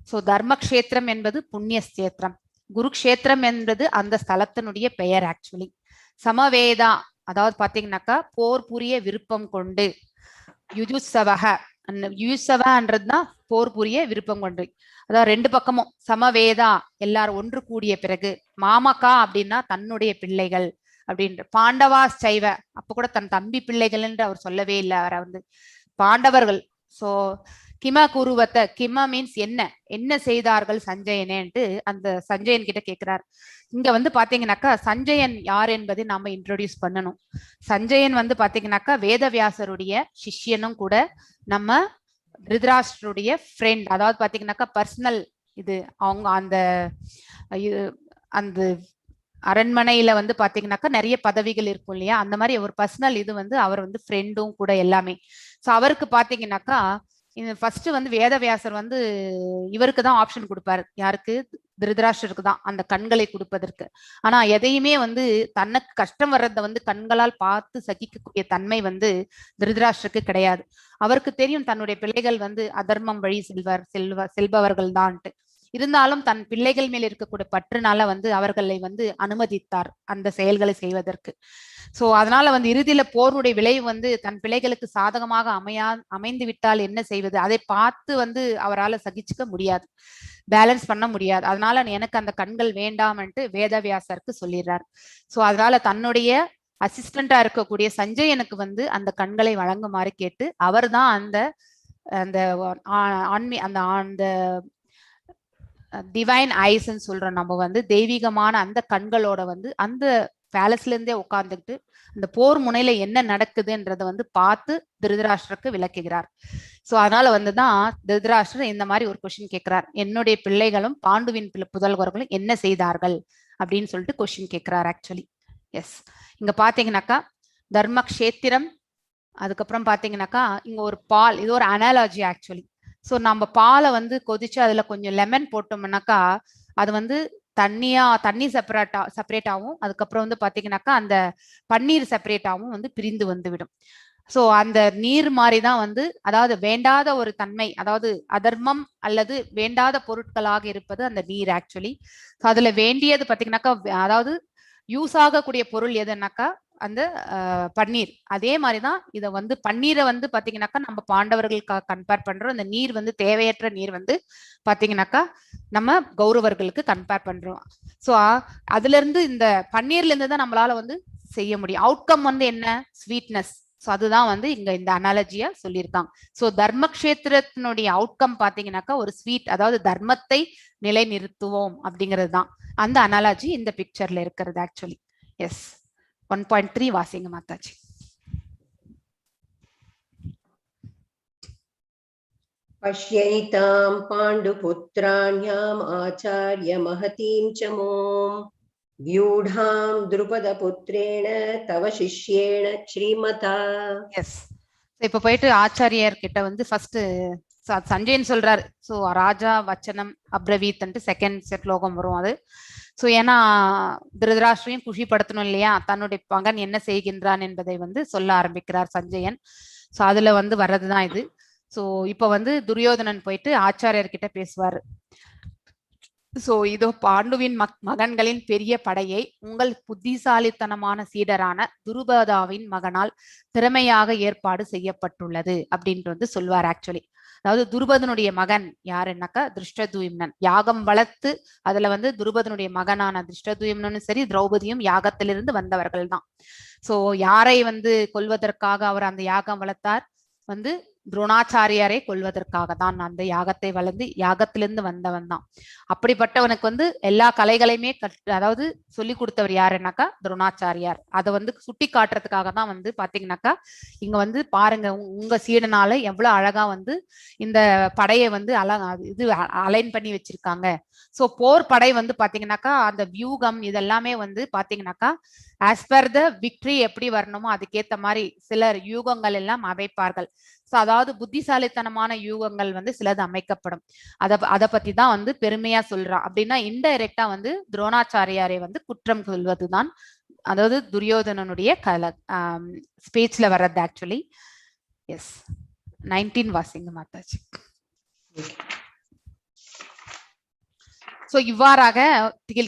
சோ தர்மக்ஷேத்திரம் என்பது புண்ணிய ஸ்தேத்திரம், குருக்ஷேத்திரம் என்பது அந்த ஸ்தலத்தினுடைய பெயர் ஆக்சுவலி. சமவேதா அதாவது பாத்தீங்கன்னாக்கா போர் புரிய விருப்பம் கொண்டு, யுஜுத்சவக யுயுத்சவன்றதுதான் போர் புரிய விருப்பம் கொண்டு, அதாவது ரெண்டு பக்கமும் சமவேதா எல்லாரும் ஒன்று கூடிய பிறகு, மாமகா அப்படின்னா தன்னுடைய பிள்ளைகள் அப்படின்ற, பாண்டவாஸ் சைவ அப்ப கூட தன் தம்பி பிள்ளைகள் என்று அவர் சொல்லவே இல்லை, அவரை வந்து பாண்டவர்கள். சோ கிம குருவத்த, கிம மீன்ஸ் என்ன, என்ன செய்தார்கள் சஞ்சயனேன்ட்டு அந்த சஞ்சயன் கிட்ட கேட்கிறார். இங்க வந்து பாத்தீங்கன்னாக்கா சஞ்சயன் யார் என்பதை நாம இன்ட்ரோடியூஸ் பண்ணணும். சஞ்சயன் வந்து பாத்தீங்கன்னாக்கா வேதவியாசருடைய சிஷ்யனும் கூட, நம்ம திருதராஷ்டருடைய ஃப்ரெண்ட், அதாவது பாத்தீங்கன்னாக்கா பர்சனல் இது. அவங்க அந்த அந்த அரண்மனையில வந்து பாத்தீங்கன்னாக்கா நிறைய பதவிகள் இருக்கும் இல்லையா, அந்த மாதிரி ஒரு பர்சனல் இது வந்து அவர் வந்து ஃப்ரெண்டும் கூட எல்லாமே. சோ அவருக்கு பாத்தீங்கன்னாக்கா ஃபர்ஸ்ட் வந்து வேதவியாசர் வந்து இவருக்கு தான் ஆப்ஷன் கொடுப்பாரு, யாருக்கு, திருதராஷ்டருக்கு தான் அந்த கண்களை கொடுப்பதற்கு. ஆனா எதையுமே வந்து தனக்கு கஷ்டம் வர்றத வந்து கண்களால் பார்த்து சகிக்கக்கூடிய தன்மை வந்து திருதராஷ்டருக்கு கிடையாது. அவருக்கு தெரியும் தன்னுடைய பிள்ளைகள் வந்து அதர்மம் வழி செல்பவர்கள் தான்ட்டு. இருந்தாலும் தன் பிள்ளைகள் மேல் இருக்கக்கூடிய பற்றுனால வந்து அவர்களை வந்து அனுமதித்தார் அந்த செயல்களை செய்வதற்கு. சோ அதனால வந்து இறுதியில போருடைய விளைவு வந்து தன் பிள்ளைகளுக்கு சாதகமாக அமைந்து விட்டால் என்ன செய்வது, அதை பார்த்து வந்து அவரால் சகிச்சுக்க முடியாது, பேலன்ஸ் பண்ண முடியாது. அதனால எனக்கு அந்த கண்கள் வேண்டாம்ன்ட்டு வேதவியாசருக்கு சொல்லிடுறார். சோ அதனால தன்னுடைய அசிஸ்டண்டா இருக்கக்கூடிய சஞ்சயனுக்கு வந்து அந்த கண்களை வழங்குமாறு கேட்டு, அவர் தான் அந்த அந்த அந்த டிவைன் ஐஸ்ன்னு சொல்றோம் நம்ம வந்து, தெய்வீகமான அந்த கண்களோட வந்து அந்த பேலஸ்ல இருந்தே உட்கார்ந்துக்கிட்டு அந்த போர் முனையில என்ன நடக்குதுன்றத வந்து பார்த்து திருதராஷ்டருக்கு விளக்குகிறார். சோ அதனால வந்துதான் திருதராஷ்டர் இந்த மாதிரி ஒரு கொஸ்டின் கேட்கிறார், என்னுடைய பிள்ளைகளும் பாண்டுவின் புதல்வர்களும் என்ன செய்தார்கள் அப்படின்னு சொல்லிட்டு கொஸ்டின் கேட்கிறார் ஆக்சுவலி. எஸ், இங்க பாத்தீங்கன்னாக்கா தர்மக்ஷேத்திரம், அதுக்கப்புறம் பாத்தீங்கன்னாக்கா இங்க ஒரு பால், இது ஒரு அனாலஜி ஆக்சுவலி. ஸோ நம்ம பாலை வந்து கொதிச்சு அதுல கொஞ்சம் லெமன் போட்டோம்னாக்கா அது வந்து தண்ணி செப்பரேட்டாகவும், அதுக்கப்புறம் வந்து பாத்தீங்கன்னாக்கா அந்த பன்னீர் செப்பரேட்டாகவும் வந்து பிரிந்து வந்து விடும். சோ அந்த நீர் மாதிரிதான் வந்து, அதாவது வேண்டாத ஒரு தன்மை, அதாவது அதர்மம் அல்லது வேண்டாத பொருட்களாக இருப்பது அந்த நீர் ஆக்சுவலி. அதுல வேண்டியது பாத்தீங்கன்னாக்கா, அதாவது யூஸ் ஆகக்கூடிய பொருள் எதுனாக்கா அந்த பன்னீர். அதே மாதிரிதான் இதை வந்து பன்னீரை வந்து பாத்தீங்கன்னாக்கா நம்ம பாண்டவர்களுக்கு கம்பேர் பண்றோம். இந்த நீர் வந்து தேவையற்ற நீர் வந்து பாத்தீங்கன்னாக்கா நம்ம கௌரவர்களுக்கு கம்பேர் பண்றோம். சோ அதுல இருந்து இந்த பன்னீர்ல இருந்து தான் நம்மளால வந்து செய்ய முடியும். அவுட்கம் வந்து என்ன? ஸ்வீட்னஸ். ஸோ அதுதான் வந்து இங்க இந்த அனாலஜியா சொல்லியிருக்காங்க. ஸோ தர்மக்ஷேத்திரத்தினுடைய அவுட்கம் பாத்தீங்கன்னாக்கா ஒரு ஸ்வீட், அதாவது தர்மத்தை நிலைநிறுத்துவோம் அப்படிங்கிறது தான் அந்த அனாலஜி இந்த பிக்சர்ல இருக்கிறது ஆக்சுவலி. எஸ் 1.3 வாசிங்க மாதாஜி. பஷ்யைதாம் பாண்டுபுத்ராண்யாம் ஆச்சார்ய மகதீம் ச மோம் வியூடாம் துருபத புத்ரேண தவ சிஷ்யேண ஸ்ரீமதா. எஸ், இப்ப போயிட்டு ஆச்சாரியர் கிட்ட வந்து ஃபர்ஸ்ட் சஞ்சயன் சொல்றாரு. ஸோ ராஜா வச்சனம் அப்ரவீத் செகண்ட் ஸ்லோகம் வரும் அது. ஸோ ஏன்னா திருதராஷ்டிரையும் குஷிப்படுத்தணும் இல்லையா, தன்னுடைய மகன் என்ன செய்கின்றான் என்பதை வந்து சொல்ல ஆரம்பிக்கிறார் சஞ்சயன். ஸோ அதுல வந்து வர்றதுதான் இது. ஸோ இப்ப வந்து துரியோதனன் போயிட்டு ஆச்சாரியர் கிட்ட பேசுவாரு. சோ இதோ பாண்டுவின் மகன்களின் பெரிய படையை உங்கள் புத்திசாலித்தனமான சீடரான துருபதாவின் மகனால் திறமையாக ஏற்பாடு செய்யப்பட்டுள்ளது அப்படின்ட்டு வந்து சொல்வார் ஆக்சுவலி. அதாவது துருபதனுடைய மகன் யாருன்னாக்கா திருஷ்டத்யும்னன். யாகம் வளர்த்து அதுல வந்து துருபதனுடைய மகனான திருஷ்டத்யும்னனும் சரி திரௌபதியும் யாகத்திலிருந்து வந்தவர்கள் தான். சோ யாரை வந்து கொல்வதற்காக அவர் அந்த யாகம் வளர்த்தார்? வந்து துரோணாச்சாரியாரை கொல்வதற்காக தான் அந்த யாகத்தை வளர்ந்து யாகத்திலிருந்து வந்தவன் தான். அப்படிப்பட்டவனுக்கு வந்து எல்லா கலைகளையுமே அதாவது சொல்லி கொடுத்தவர் யாருன்னாக்கா துரோணாச்சாரியார். அதை வந்து சுட்டி காட்டுறதுக்காக தான் வந்து பாத்தீங்கன்னாக்கா இங்க வந்து பாருங்க உங்க சீடனால எவ்வளவு அழகா வந்து இந்த படையை வந்து இது அலைன் பண்ணி வச்சிருக்காங்க. சோ போர் படை வந்து பாத்தீங்கன்னாக்கா அந்த வியூகம் இதெல்லாமே வந்து பாத்தீங்கன்னாக்கா ஆஸ் பர் த விக்டரி எப்படி வரணுமோ அதுக்கேத்த மாதிரி சிலர் யூகங்கள் எல்லாம் அமைப்பார்கள். ஸோ அதாவது புத்திசாலித்தனமான யூகங்கள் வந்து சிலது அமைக்கப்படும். அதை பத்தி தான் வந்து பெருமையா சொல்றான். அப்படின்னா இன்டைரக்டா வந்து துரோணாச்சாரியாரை வந்து குற்றம் சொல்வதுதான் அதாவது துரியோதனனுடைய ஸ்பீச்ல வர்றது ஆக்சுவலி. எஸ் 19 வாசிங்க மாதாஜி. சோ இவ்வாறாக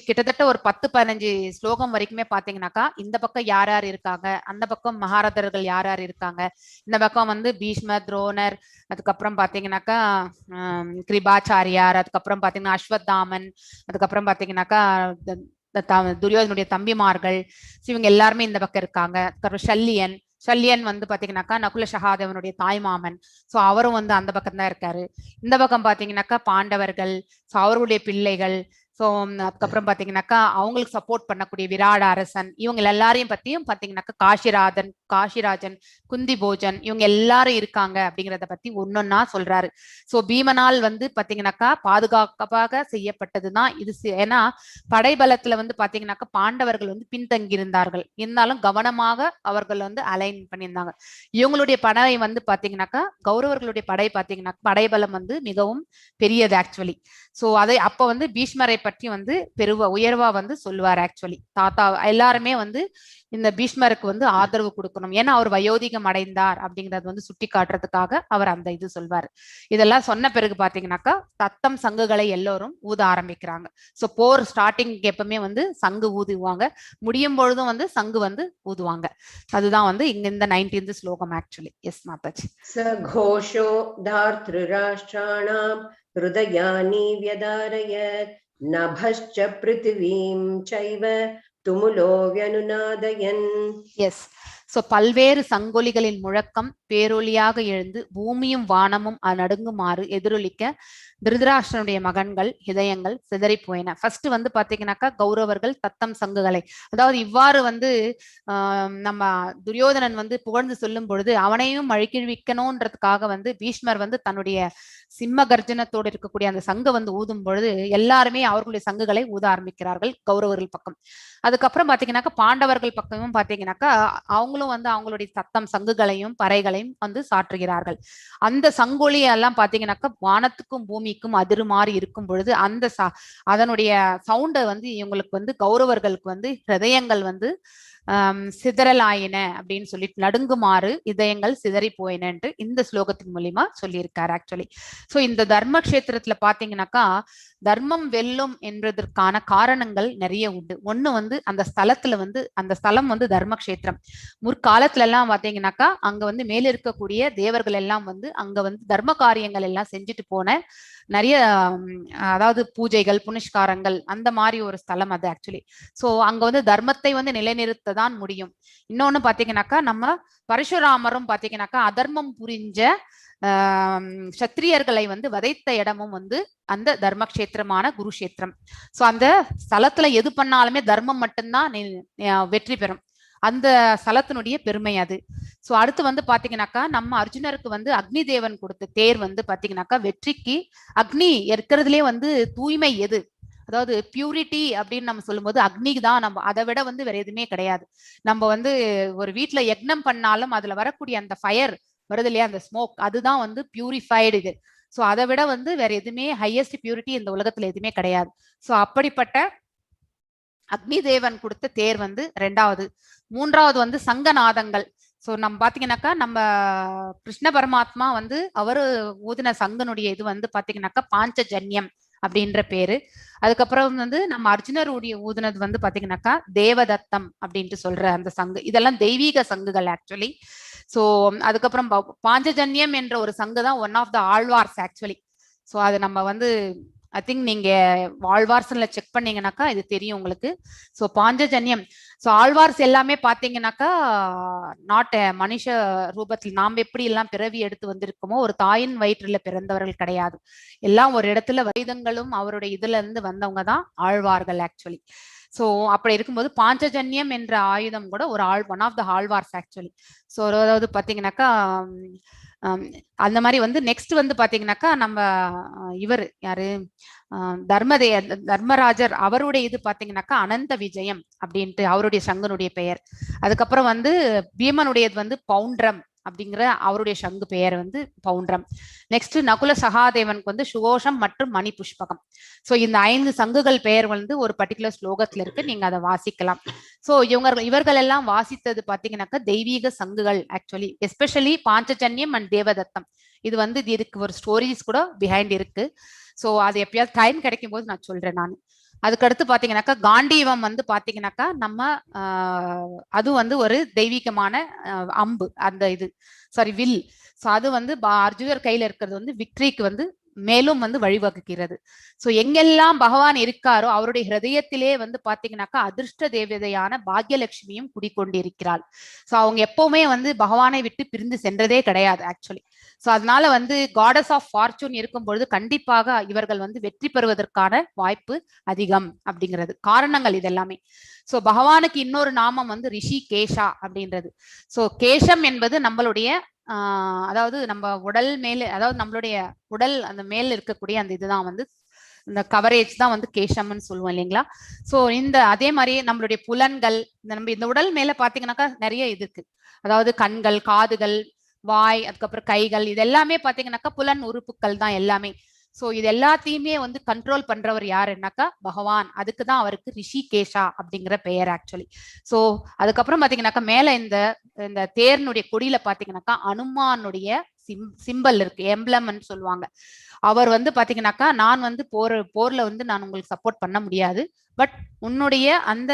கிட்டத்தட்ட ஒரு 10-15 ஸ்லோகம் வரைக்குமே பாத்தீங்கன்னாக்கா இந்த பக்கம் யார் யார் இருக்காங்க, அந்த பக்கம் மகாரதர்கள் யார் யார் இருக்காங்க, இந்த பக்கம் வந்து பீஷ்மர், துரோணர், அதுக்கப்புறம் பாத்தீங்கன்னாக்கா கிருபாச்சாரியார், அதுக்கப்புறம் பாத்தீங்கன்னா அஸ்வத்தாமன், அதுக்கப்புறம் பாத்தீங்கன்னாக்கா துரியோதனுடைய தம்பிமார்கள், இவங்க எல்லாருமே இந்த பக்கம் இருக்காங்க. அதுக்கப்புறம் சல்லியன் வந்து பாத்தீங்கன்னாக்கா நகுல சகாதேவனுடைய தாய்மாமன். சோ அவரும் வந்து அந்த பக்கம் தான் இருக்காரு. இந்த பக்கம் பாத்தீங்கன்னாக்கா பாண்டவர்கள், சோ அவர்களுடைய பிள்ளைகள், ஸோ அதுக்கப்புறம் பாத்தீங்கன்னாக்கா அவங்களுக்கு சப்போர்ட் பண்ணக்கூடிய விராட அரசன், இவங்க எல்லாரையும் பத்தியும் பாத்தீங்கன்னாக்கா காஷிராஜன், குந்தி போஜன், இவங்க எல்லாரும் இருக்காங்க அப்படிங்கிறத பத்தி ஒன்னொன்னா சொல்றாரு. சோ பீமனால் வந்து பாத்தீங்கன்னாக்கா பாதுகாப்பாக செய்யப்பட்டதுதான் இது. ஏன்னா படைபலத்துல வந்து பாத்தீங்கன்னாக்கா பாண்டவர்கள் வந்து பின்தங்கி இருந்தார்கள், இருந்தாலும் கவனமாக அவர்கள் வந்து அலைன் பண்ணியிருந்தாங்க. இவங்களுடைய படை வந்து பாத்தீங்கன்னாக்கா கௌரவர்களுடைய படை பாத்தீங்கன்னாக்கா படைபலம் வந்து மிகவும் பெரியது ஆக்சுவலி. சோ அதை அப்ப வந்து பீஷ்மரை பற்றி வந்து உயர்வா வந்து சொல்லுவார் ஆக்சுவலி. தாத்தா எல்லாருமே வந்து இந்த பீஷ்மருக்கு வந்து ஆதரவு கொடுக்கணும், ஏன்னா அவர் வயோதிகம் அடைந்தார் அப்படிங்கறது வந்து சுட்டி காட்டுறதுக்காக அவர் அந்த இது சொல்வார். இதெல்லாம் சொன்ன பிறகு பாத்தீங்கன்னாக்கா தத்தம் சங்குகளை எல்லோரும் ஊத ஆரம்பிக்கிறாங்க. சோ போர் ஸ்டார்டிங் எப்பவுமே வந்து சங்கு ஊதுவாங்க, முடியும் பொழுதும் வந்து சங்கு வந்து ஊதுவாங்க. அதுதான் வந்து இங்க இந்த 19th ஸ்லோகம் ஆக்சுவலி. எஸ் மாதாஜி. ச கோஷோ தார்த்ருராஷ்டிராணாம் ஹிருதயானி வ்யதாரயத் நபஸ்ச பிருத்திவீம் சைவ துமுலோ வ்யனுநாதயன். எஸ், சோ பல்வேறு சங்கொலிகளின் முழக்கம் பேரொலியாக எழுந்து பூமியும் வானமும் நடுங்குமாறு எதிரொலிக்க திருதராஷ்டிரனுடைய மகன்கள் இதயங்கள் சிதறி போயின. ஃபர்ஸ்ட் வந்து பாத்தீங்கன்னாக்கா கௌரவர்கள் தத்தம் சங்குகளை, அதாவது இவ்வாறு வந்து நம்ம துரியோதனன் வந்து புகழ்ந்து சொல்லும் பொழுது அவனையும் அழிக்கிழிக்கணும்ன்றதுக்காக வந்து பீஷ்மர் வந்து தன்னுடைய சிம்ம கர்ஜனத்தோடு இருக்கக்கூடிய அந்த சங்க வந்து ஊதும் பொழுது எல்லாருமே அவர்களுடைய சங்குகளை ஊத ஆரம்பிக்கிறார்கள் கௌரவர்கள் பக்கம். அதுக்கப்புறம் பாத்தீங்கன்னாக்கா பாண்டவர்கள் பக்கமும் பாத்தீங்கன்னாக்கா அவங்களும் வந்து அவங்களுடைய தத்தம் சங்குகளையும் பறைகளையும் வந்து சாற்றுகிறார்கள். அந்த சங்கொலி எல்லாம் பாத்தீங்கன்னாக்கா வானத்துக்கும் பூமிக்கும் அதிருமாறி இருக்கும் பொழுது அந்த அதனுடைய சவுண்டை வந்து இவங்களுக்கு வந்து கௌரவர்களுக்கு வந்து ஹிருதயங்கள் வந்து சிதறலாயின அப்படின்னு சொல்லிட்டு நடுங்குமாறு இதயங்கள் சிதறி போயினன்ட்டு இந்த ஸ்லோகத்தின் மூலியமா சொல்லியிருக்காரு ஆக்சுவலி. ஸோ இந்த தர்ம கஷேத்திரத்துல பாத்தீங்கன்னாக்கா தர்மம் வெல்லும் என்பதற்கான காரணங்கள் நிறைய உண்டு. ஒண்ணு வந்து அந்த ஸ்தலத்துல வந்து அந்த ஸ்தலம் வந்து தர்ம கஷேத்திரம். முற்காலத்துல எல்லாம் பாத்தீங்கன்னாக்கா அங்க வந்து மேல இருக்கக்கூடிய தேவர்கள் எல்லாம் வந்து அங்க வந்து தர்ம காரியங்கள் எல்லாம் செஞ்சுட்டு போன நிறைய அதாவது பூஜைகள் புனிஷ்காரங்கள் அந்த மாதிரி ஒரு ஸ்தலம் அது ஆக்சுவலி. ஸோ அங்க வந்து தர்மத்தை வந்து நிலைநிறுத்த தான் முடியும். இன்னொன்னு பாத்தீங்கன்னாக்கா நம்ம பரசுராமரும் பாத்தீங்கன்னாக்கா அதர்மம் புரிஞ்ச சத்திரியர்களை வந்து வதைத்த இடமும் வந்து அந்த தர்மக்ஷேத்திரமான குருஷேத்திரம். ஸோ அந்த ஸ்தலத்துல எது பண்ணாலுமே தர்மம் மட்டும்தான் வெற்றி பெறும். அந்த ஸ்தலத்தினுடைய பெருமை அது. ஸோ அடுத்து வந்து பாத்தீங்கன்னாக்கா நம்ம அர்ஜுனருக்கு வந்து அக்னி தேவன் கொடுத்த தேர் வந்து பாத்தீங்கன்னாக்கா வெற்றிக்கு அக்னி இருக்கிறதுலே வந்து தூய்மை எது, அதாவது பியூரிட்டி அப்படின்னு நம்ம சொல்லும்போது அக்னிக்கு தான். நம்ம அதை விட வந்து வேற எதுவுமே கிடையாது. நம்ம வந்து ஒரு வீட்டுல யக்னம் பண்ணாலும் அதுல வரக்கூடிய அந்த ஃபயர் வருது இல்லையா, அந்த ஸ்மோக், அதுதான் வந்து பியூரிஃபைடு இது. ஸோ அதை விட வந்து வேற எதுவுமே ஹையஸ்ட் பியூரிட்டி இந்த உலகத்துல எதுவுமே கிடையாது. ஸோ அப்படிப்பட்ட அக்னி தேவன் கொடுத்த தேர் வந்து ரெண்டாவது. மூன்றாவது வந்து சங்கநாதங்கள். ஸோ நம்ம பாத்தீங்கன்னாக்கா நம்ம கிருஷ்ண பரமாத்மா வந்து அவரு ஊதின சங்கனுடைய இது வந்து பாத்தீங்கன்னாக்கா பாஞ்சஜன்யம் அப்படின்ற பேரு. அதுக்கப்புறம் வந்து நம்ம அர்ஜுனருடைய ஊதுனது வந்து பாத்தீங்கன்னாக்கா தேவதத்தம் அப்படின்ட்டு சொல்ற அந்த சங்கு. இதெல்லாம் தெய்வீக சங்குகள் ஆக்சுவலி. ஸோ அதுக்கப்புறம் பாஞ்சஜன்யம் என்ற ஒரு சங்கு தான் one of the Alvars actually. So அது நம்ம வந்து ஐ திங்க் நீங்க ஆழ்வார்ஸ்ல செக் பண்ணீங்கன்னாக்கா இது தெரியும் உங்களுக்கு. ஸோ பாஞ்சஜன்யம். ஸோ ஆழ்வார்ஸ் எல்லாமே பாத்தீங்கன்னாக்கா நாட் மனுஷ ரூபத்தில் நாம் எப்படி எல்லாம் பிறவி எடுத்து வந்திருக்கோமோ ஒரு தாயின் வயிற்றுல பிறந்தவர்கள் கிடையாது. எல்லாம் ஒரு இடத்துல வேதங்களும் அவருடைய இதுல இருந்து வந்தவங்க தான் ஆழ்வார்கள் ஆக்சுவலி. ஸோ அப்படி இருக்கும்போது பாஞ்சஜன்யம் என்ற ஆயுதம் கூட ஒரு one of the Alvars actually. So அதாவது பாத்தீங்கன்னாக்கா அந்த மாதிரி வந்து நெக்ஸ்ட் வந்து பாத்தீங்கன்னாக்கா நம்ம இவர் யாரு தர்மராஜர் அவருடைய இது பாத்தீங்கன்னாக்கா அனந்த விஜயம் அப்படின்ட்டு அவருடைய சங்கனுடைய பெயர். அதுக்கப்புறம் வந்து பீமனுடையது வந்து பவுண்ட்ரம் அப்படிங்கிற அவருடைய சங்கு பெயர் வந்து பவுண்ட்ரம். நெக்ஸ்ட் நகுல சகாதேவனுக்கு வந்து சுகோஷம் மற்றும் மணி புஷ்பகம். ஸோ இந்த 5 சங்குகள் பெயர் வந்து ஒரு பர்டிகுலர் ஸ்லோகத்துல இருக்கு, நீங்க அதை வாசிக்கலாம். ஸோ இவர்கள் எல்லாம் வாசித்தது பாத்தீங்கன்னாக்கா தெய்வீக சங்குகள் ஆக்சுவலி. Especially Panchajanyam and தேவதத்தம். இது வந்து இதுக்கு ஒரு ஸ்டோரிஸ் கூட பிஹைண்ட் இருக்கு. ஸோ அது எப்பயாவது டைம் கிடைக்கும் போது நான் சொல்றேன் நான். அதுக்கடுத்து பாத்தீங்கன்னாக்கா காண்டீவம் வந்து பாத்தீங்கன்னாக்கா நம்ம அது வந்து ஒரு தெய்வீகமான அம்பு, அந்த இது சாரி வில். ஸோ அது வந்து அர்ஜுனர் கையில இருக்கிறது வந்து விக்டரிக்கு வந்து மேலும் வந்து வழிவகுக்கிறது. ஸோ எங்கெல்லாம் பகவான் இருக்காரோ அவருடைய ஹிருதயத்திலே வந்து பாத்தீங்கன்னாக்கா அதிர்ஷ்ட தேவதையான பாக்யலட்சுமியும் குடிக்கொண்டிருக்கிறாள். ஸோ அவங்க எப்பவுமே வந்து பகவானை விட்டு பிரிந்து சென்றதே கிடையாது ஆக்சுவலி. ஸோ அதனால வந்து காடஸ் ஆஃப் ஃபார்ச்சூன் இருக்கும் பொழுது கண்டிப்பாக இவர்கள் வந்து வெற்றி பெறுவதற்கான வாய்ப்பு அதிகம் அப்படிங்கிறது காரணங்கள் இதெல்லாமே. ஸோ பகவானுக்கு இன்னொரு நாமம் வந்து ரிஷி கேஷா அப்படின்றது. ஸோ கேஷம் என்பது நம்மளுடைய அதாவது நம்ம உடல் மேல, அதாவது நம்மளுடைய உடல் அந்த மேல இருக்கக்கூடிய அந்த இதுதான் வந்து இந்த கவரேஜ் தான் வந்து கேஷம்னு சொல்லுவோம் இல்லைங்களா. ஸோ இந்த அதே மாதிரி நம்மளுடைய புலன்கள் நம்ம இந்த உடல் மேல பாத்தீங்கன்னாக்கா நிறைய இது இருக்கு. அதாவது கண்கள், காதுகள், வாய், அதுக்கப்புறம் கைகள், இது எல்லாமே பாத்தீங்கன்னாக்கா புலன் உறுப்புகள் தான் எல்லாமே. ஸோ இது எல்லாத்தையுமே வந்து கண்ட்ரோல் பண்றவர் யாருன்னாக்கா பகவான். அதுக்குதான் அவருக்கு ரிஷி கேஷா அப்படிங்கிற பெயர் ஆக்சுவலி. ஸோ அதுக்கப்புறம் பாத்தீங்கன்னாக்கா மேல இந்த தேர்னுடைய கொடியில பாத்தீங்கன்னாக்கா அனுமானுடைய சிம்பல் இருக்கு, எம்ப்ளம்னு சொல்லுவாங்க. அவர் வந்து பாத்தீங்கன்னாக்கா நான் வந்து போர்ல வந்து நான் உங்களுக்கு சப்போர்ட் பண்ண முடியாது, பட் உன்னுடைய அந்த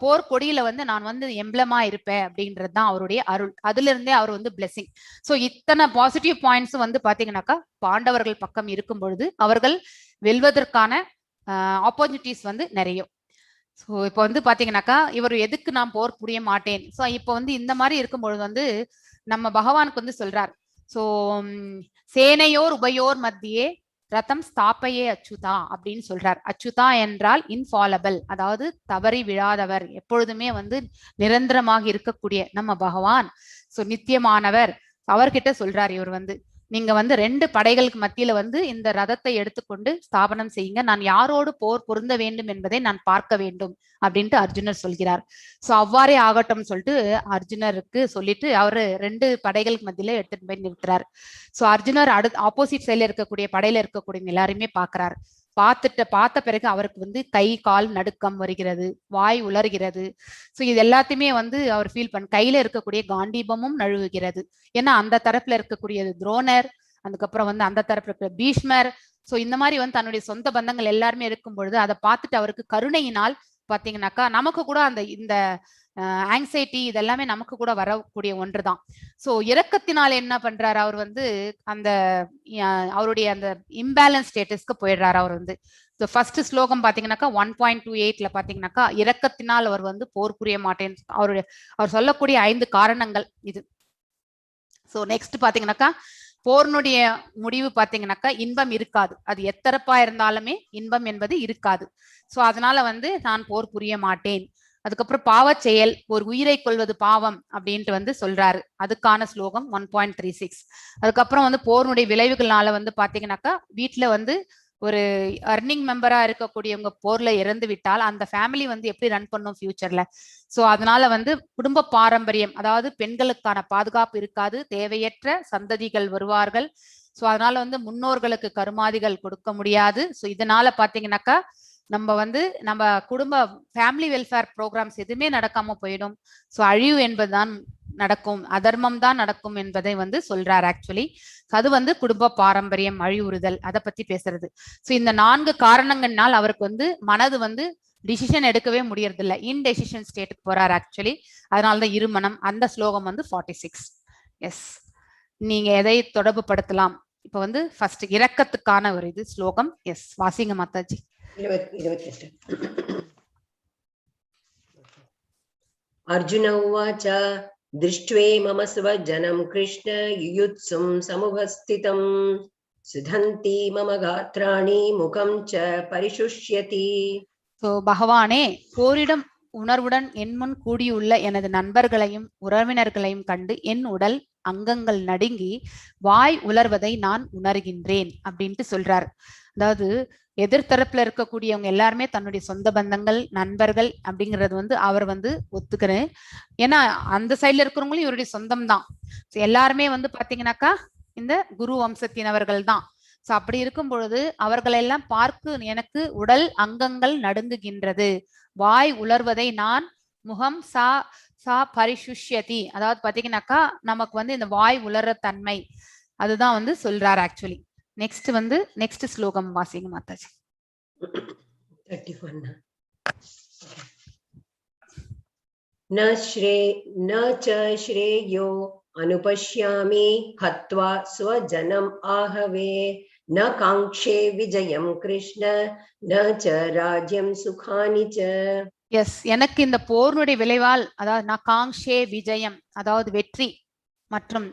போர் கொடியில வந்து நான் வந்து எம்ப்ளமா இருப்பேன் அப்படின்றது தான் அவருடைய அருள். அதுல இருந்தே அவர் வந்து பிளெஸிங். ஸோ இத்தனை பாசிட்டிவ் பாயிண்ட்ஸ் வந்து பாத்தீங்கன்னாக்கா பாண்டவர்கள் பக்கம் இருக்கும் பொழுது அவர்கள் வெல்வதற்கான ஆப்பர்ச்சுனிட்டிஸ் வந்து நிறைய. ஸோ இப்போ வந்து பாத்தீங்கன்னாக்கா இவர் எதுக்கு நான் போர் புரிய மாட்டேன். ஸோ இப்போ வந்து இந்த மாதிரி இருக்கும்பொழுது வந்து நம்ம பகவானுக்கு வந்து சொல்றார். ஸோ சேனையோர் உபயோர் மத்தியே ரதம் ஸ்தாப்பையே அச்சுதா அப்படின்னு சொல்றார். அச்சுதா என்றால் இன்ஃபாலபிள், அதாவது தவறி விழாதவர், எப்பொழுதுமே வந்து நிரந்தரமாக இருக்கக்கூடிய நம்ம பகவான். ஸோ நித்தியமானவர். அவர்கிட்ட சொல்றார் இவர் வந்து நீங்க வந்து 2 படைகளுக்கு மத்தியில வந்து இந்த ரதத்தை எடுத்துக்கொண்டு ஸ்தாபனம் செய்யுங்க, நான் யாரோடு போர் பொருந்த வேண்டும் என்பதை நான் பார்க்க வேண்டும் அப்படின்ட்டு அர்ஜுனர் சொல்கிறார். சோ அவ்வாறே ஆகட்டும் சொல்லிட்டு அர்ஜுனருக்கு சொல்லிட்டு அவரு 2 படைகளுக்கு மத்தியில எடுத்துட்டு போய் நிறுத்துறாரு. சோ அர்ஜுனர் ஆப்போசிட் சைட்ல இருக்கக்கூடிய படையில இருக்கக்கூடிய எல்லாருமே பாக்குறாரு. பார்த்த பிறகு அவருக்கு வந்து கை கால் நடுக்கம் வருகிறது, வாய் உலர்கிறது. ஸோ இது எல்லாத்தையுமே வந்து அவர் ஃபீல் கையில இருக்கக்கூடிய காண்டீபமும் நழுவுகிறது. ஏன்னா அந்த தரப்புல இருக்கக்கூடியது துரோணர், அதுக்கப்புறம் வந்து அந்த தரப்புல இருக்கிற பீஷ்மர். ஸோ இந்த மாதிரி வந்து தன்னுடைய சொந்த பந்தங்கள் எல்லாருமே இருக்கும் பொழுது அதை பார்த்துட்டு அவருக்கு கருணையினால் பாத்தீங்கன்னாக்கா நமக்கு கூட இந்த ஆங்ஸைட்டி இதெல்லாமே நமக்கு கூட வரக்கூடிய ஒன்றுதான். ஸோ இரக்கத்தினால் என்ன பண்றாரு, அவர் வந்து அந்த அவருடைய அந்த இம்பேலன்ஸ் ஸ்டேட்டஸ்க்கு போயிடுறாரு. அவர் வந்து ஃபர்ஸ்ட் ஸ்லோகம் பாத்தீங்கன்னாக்கா 1.28ல பாத்தீங்கன்னாக்கா இரக்கத்தினால் அவர் வந்து போர் புரிய மாட்டேன், அவர் சொல்லக்கூடிய 5 காரணங்கள் இது. ஸோ நெக்ஸ்ட் பாத்தீங்கன்னாக்கா போர்னுடைய முடிவு பாத்தீங்கன்னாக்கா இன்பம் இருக்காது, அது எத்தரப்பா இருந்தாலுமே இன்பம் என்பது இருக்காது. ஸோ அதனால வந்து நான் போர் புரிய மாட்டேன். அதுக்கப்புறம் பாவ செயல், ஒரு உயிரை கொள்வது பாவம் அப்படின்ட்டு வந்து சொல்றாரு, அதுக்கான ஸ்லோகம் 1.36. அதுக்கப்புறம் வந்து போர்னுடைய விளைவுகள்னால வந்து பாத்தீங்கன்னாக்கா வீட்டுல வந்து ஒரு அர்னிங் மெம்பரா இருக்கக்கூடியவங்க போர்ல இறந்து விட்டால் அந்த ஃபேமிலி வந்து எப்படி ரன் பண்ணும் ஃபியூச்சர்ல. ஸோ அதனால வந்து குடும்ப பாரம்பரியம், அதாவது பெண்களுக்கான பாதுகாப்பு இருக்காது, தேவையற்ற சந்ததிகள் வருவார்கள். ஸோ அதனால வந்து முன்னோர்களுக்கு கருமாதிகள் கொடுக்க முடியாது. ஸோ இதனால பாத்தீங்கன்னாக்கா நம்ம குடும்ப ஃபேமிலி வெல்ஃபேர் ப்ரோக்ராம்ஸ் எதுவுமே நடக்காம போயிடும். ஸோ அழிவு என்பதுதான் நடக்கும், அதர்மம் தான் நடக்கும் என்பதை வந்து சொல்றாரு ஆக்சுவலி. அது வந்து குடும்ப பாரம்பரியம் அழிவுறுதல் அதை பத்தி பேசுறது. ஸோ இந்த 4 காரணங்கள்னால் அவருக்கு வந்து மனது வந்து டிசிஷன் எடுக்கவே முடியறது இல்லை, இன்டெசிஷன் ஸ்டேட்டுக்கு போறாரு ஆக்சுவலி. அதனாலதான் இருமனம். அந்த ஸ்லோகம் வந்து 46. எஸ், நீங்க எதை தொடர்பு படுத்தலாம்? இப்ப வந்து ஃபர்ஸ்ட் இரக்கத்துக்கான ஒரு இது ஸ்லோகம். எஸ், வாசிங்க மாதாஜி. 28. अर्जुन उवाच दृष्ट्वे मम स्वजनं कृष्ण युयुत्सुं समुपस्थितं सुधन्ति मम गात्राणि मुखं च परिशुष्यति. ஸோ பகவானே, போரிடம் உணர்வுடன் என் முன் கூடியுள்ள எனது நண்பர்களையும் உறவினர்களையும் கண்டு என் உடல் அங்கங்கள் நடுங்கி வாய் உலர்வதை நான் உணர்கின்றேன் அப்படின்ட்டு சொல்றாரு. அதாவது எதிர்த்தரப்புல இருக்கக்கூடியவங்க எல்லாருமே தன்னுடைய சொந்த பந்தங்கள் நண்பர்கள் அப்படிங்கிறது வந்து அவர் வந்து ஒத்துக்கிறேன். ஏன்னா அந்த சைட்ல இருக்கிறவங்களும் இவருடைய சொந்தம் தான். எல்லாருமே வந்து பாத்தீங்கன்னாக்கா இந்த குரு வம்சத்தினவர்கள் தான். ஸோ அப்படி இருக்கும் பொழுது அவர்களெல்லாம் பார்க்க எனக்கு உடல் அங்கங்கள் நடுங்குகின்றது, வாய் உலர்வதை நான் முகம் சா பரிசுஷ்யதி, அதாவது பாத்தீங்கன்னாக்கா நமக்கு வந்து இந்த வாய் உலர தன்மை அதுதான் வந்து சொல்றாரு ஆக்சுவலி. நெக்ஸ்ட் வந்து நெக்ஸ்ட் ஸ்லோகம் வாசிங்க மாதாஜி. 31. न च श्रेयो अनुपश्यामि हत्वा स्वजनम् आहवे न काङ्क्षे विजयं कृष्ण न च राज्यं सुखानि च. எஸ், எனக்கு இந்த போர்னுடைய விளைவால், அதாவது நான் காங்ஷே விஜயம், அதாவது வெற்றி மற்றும்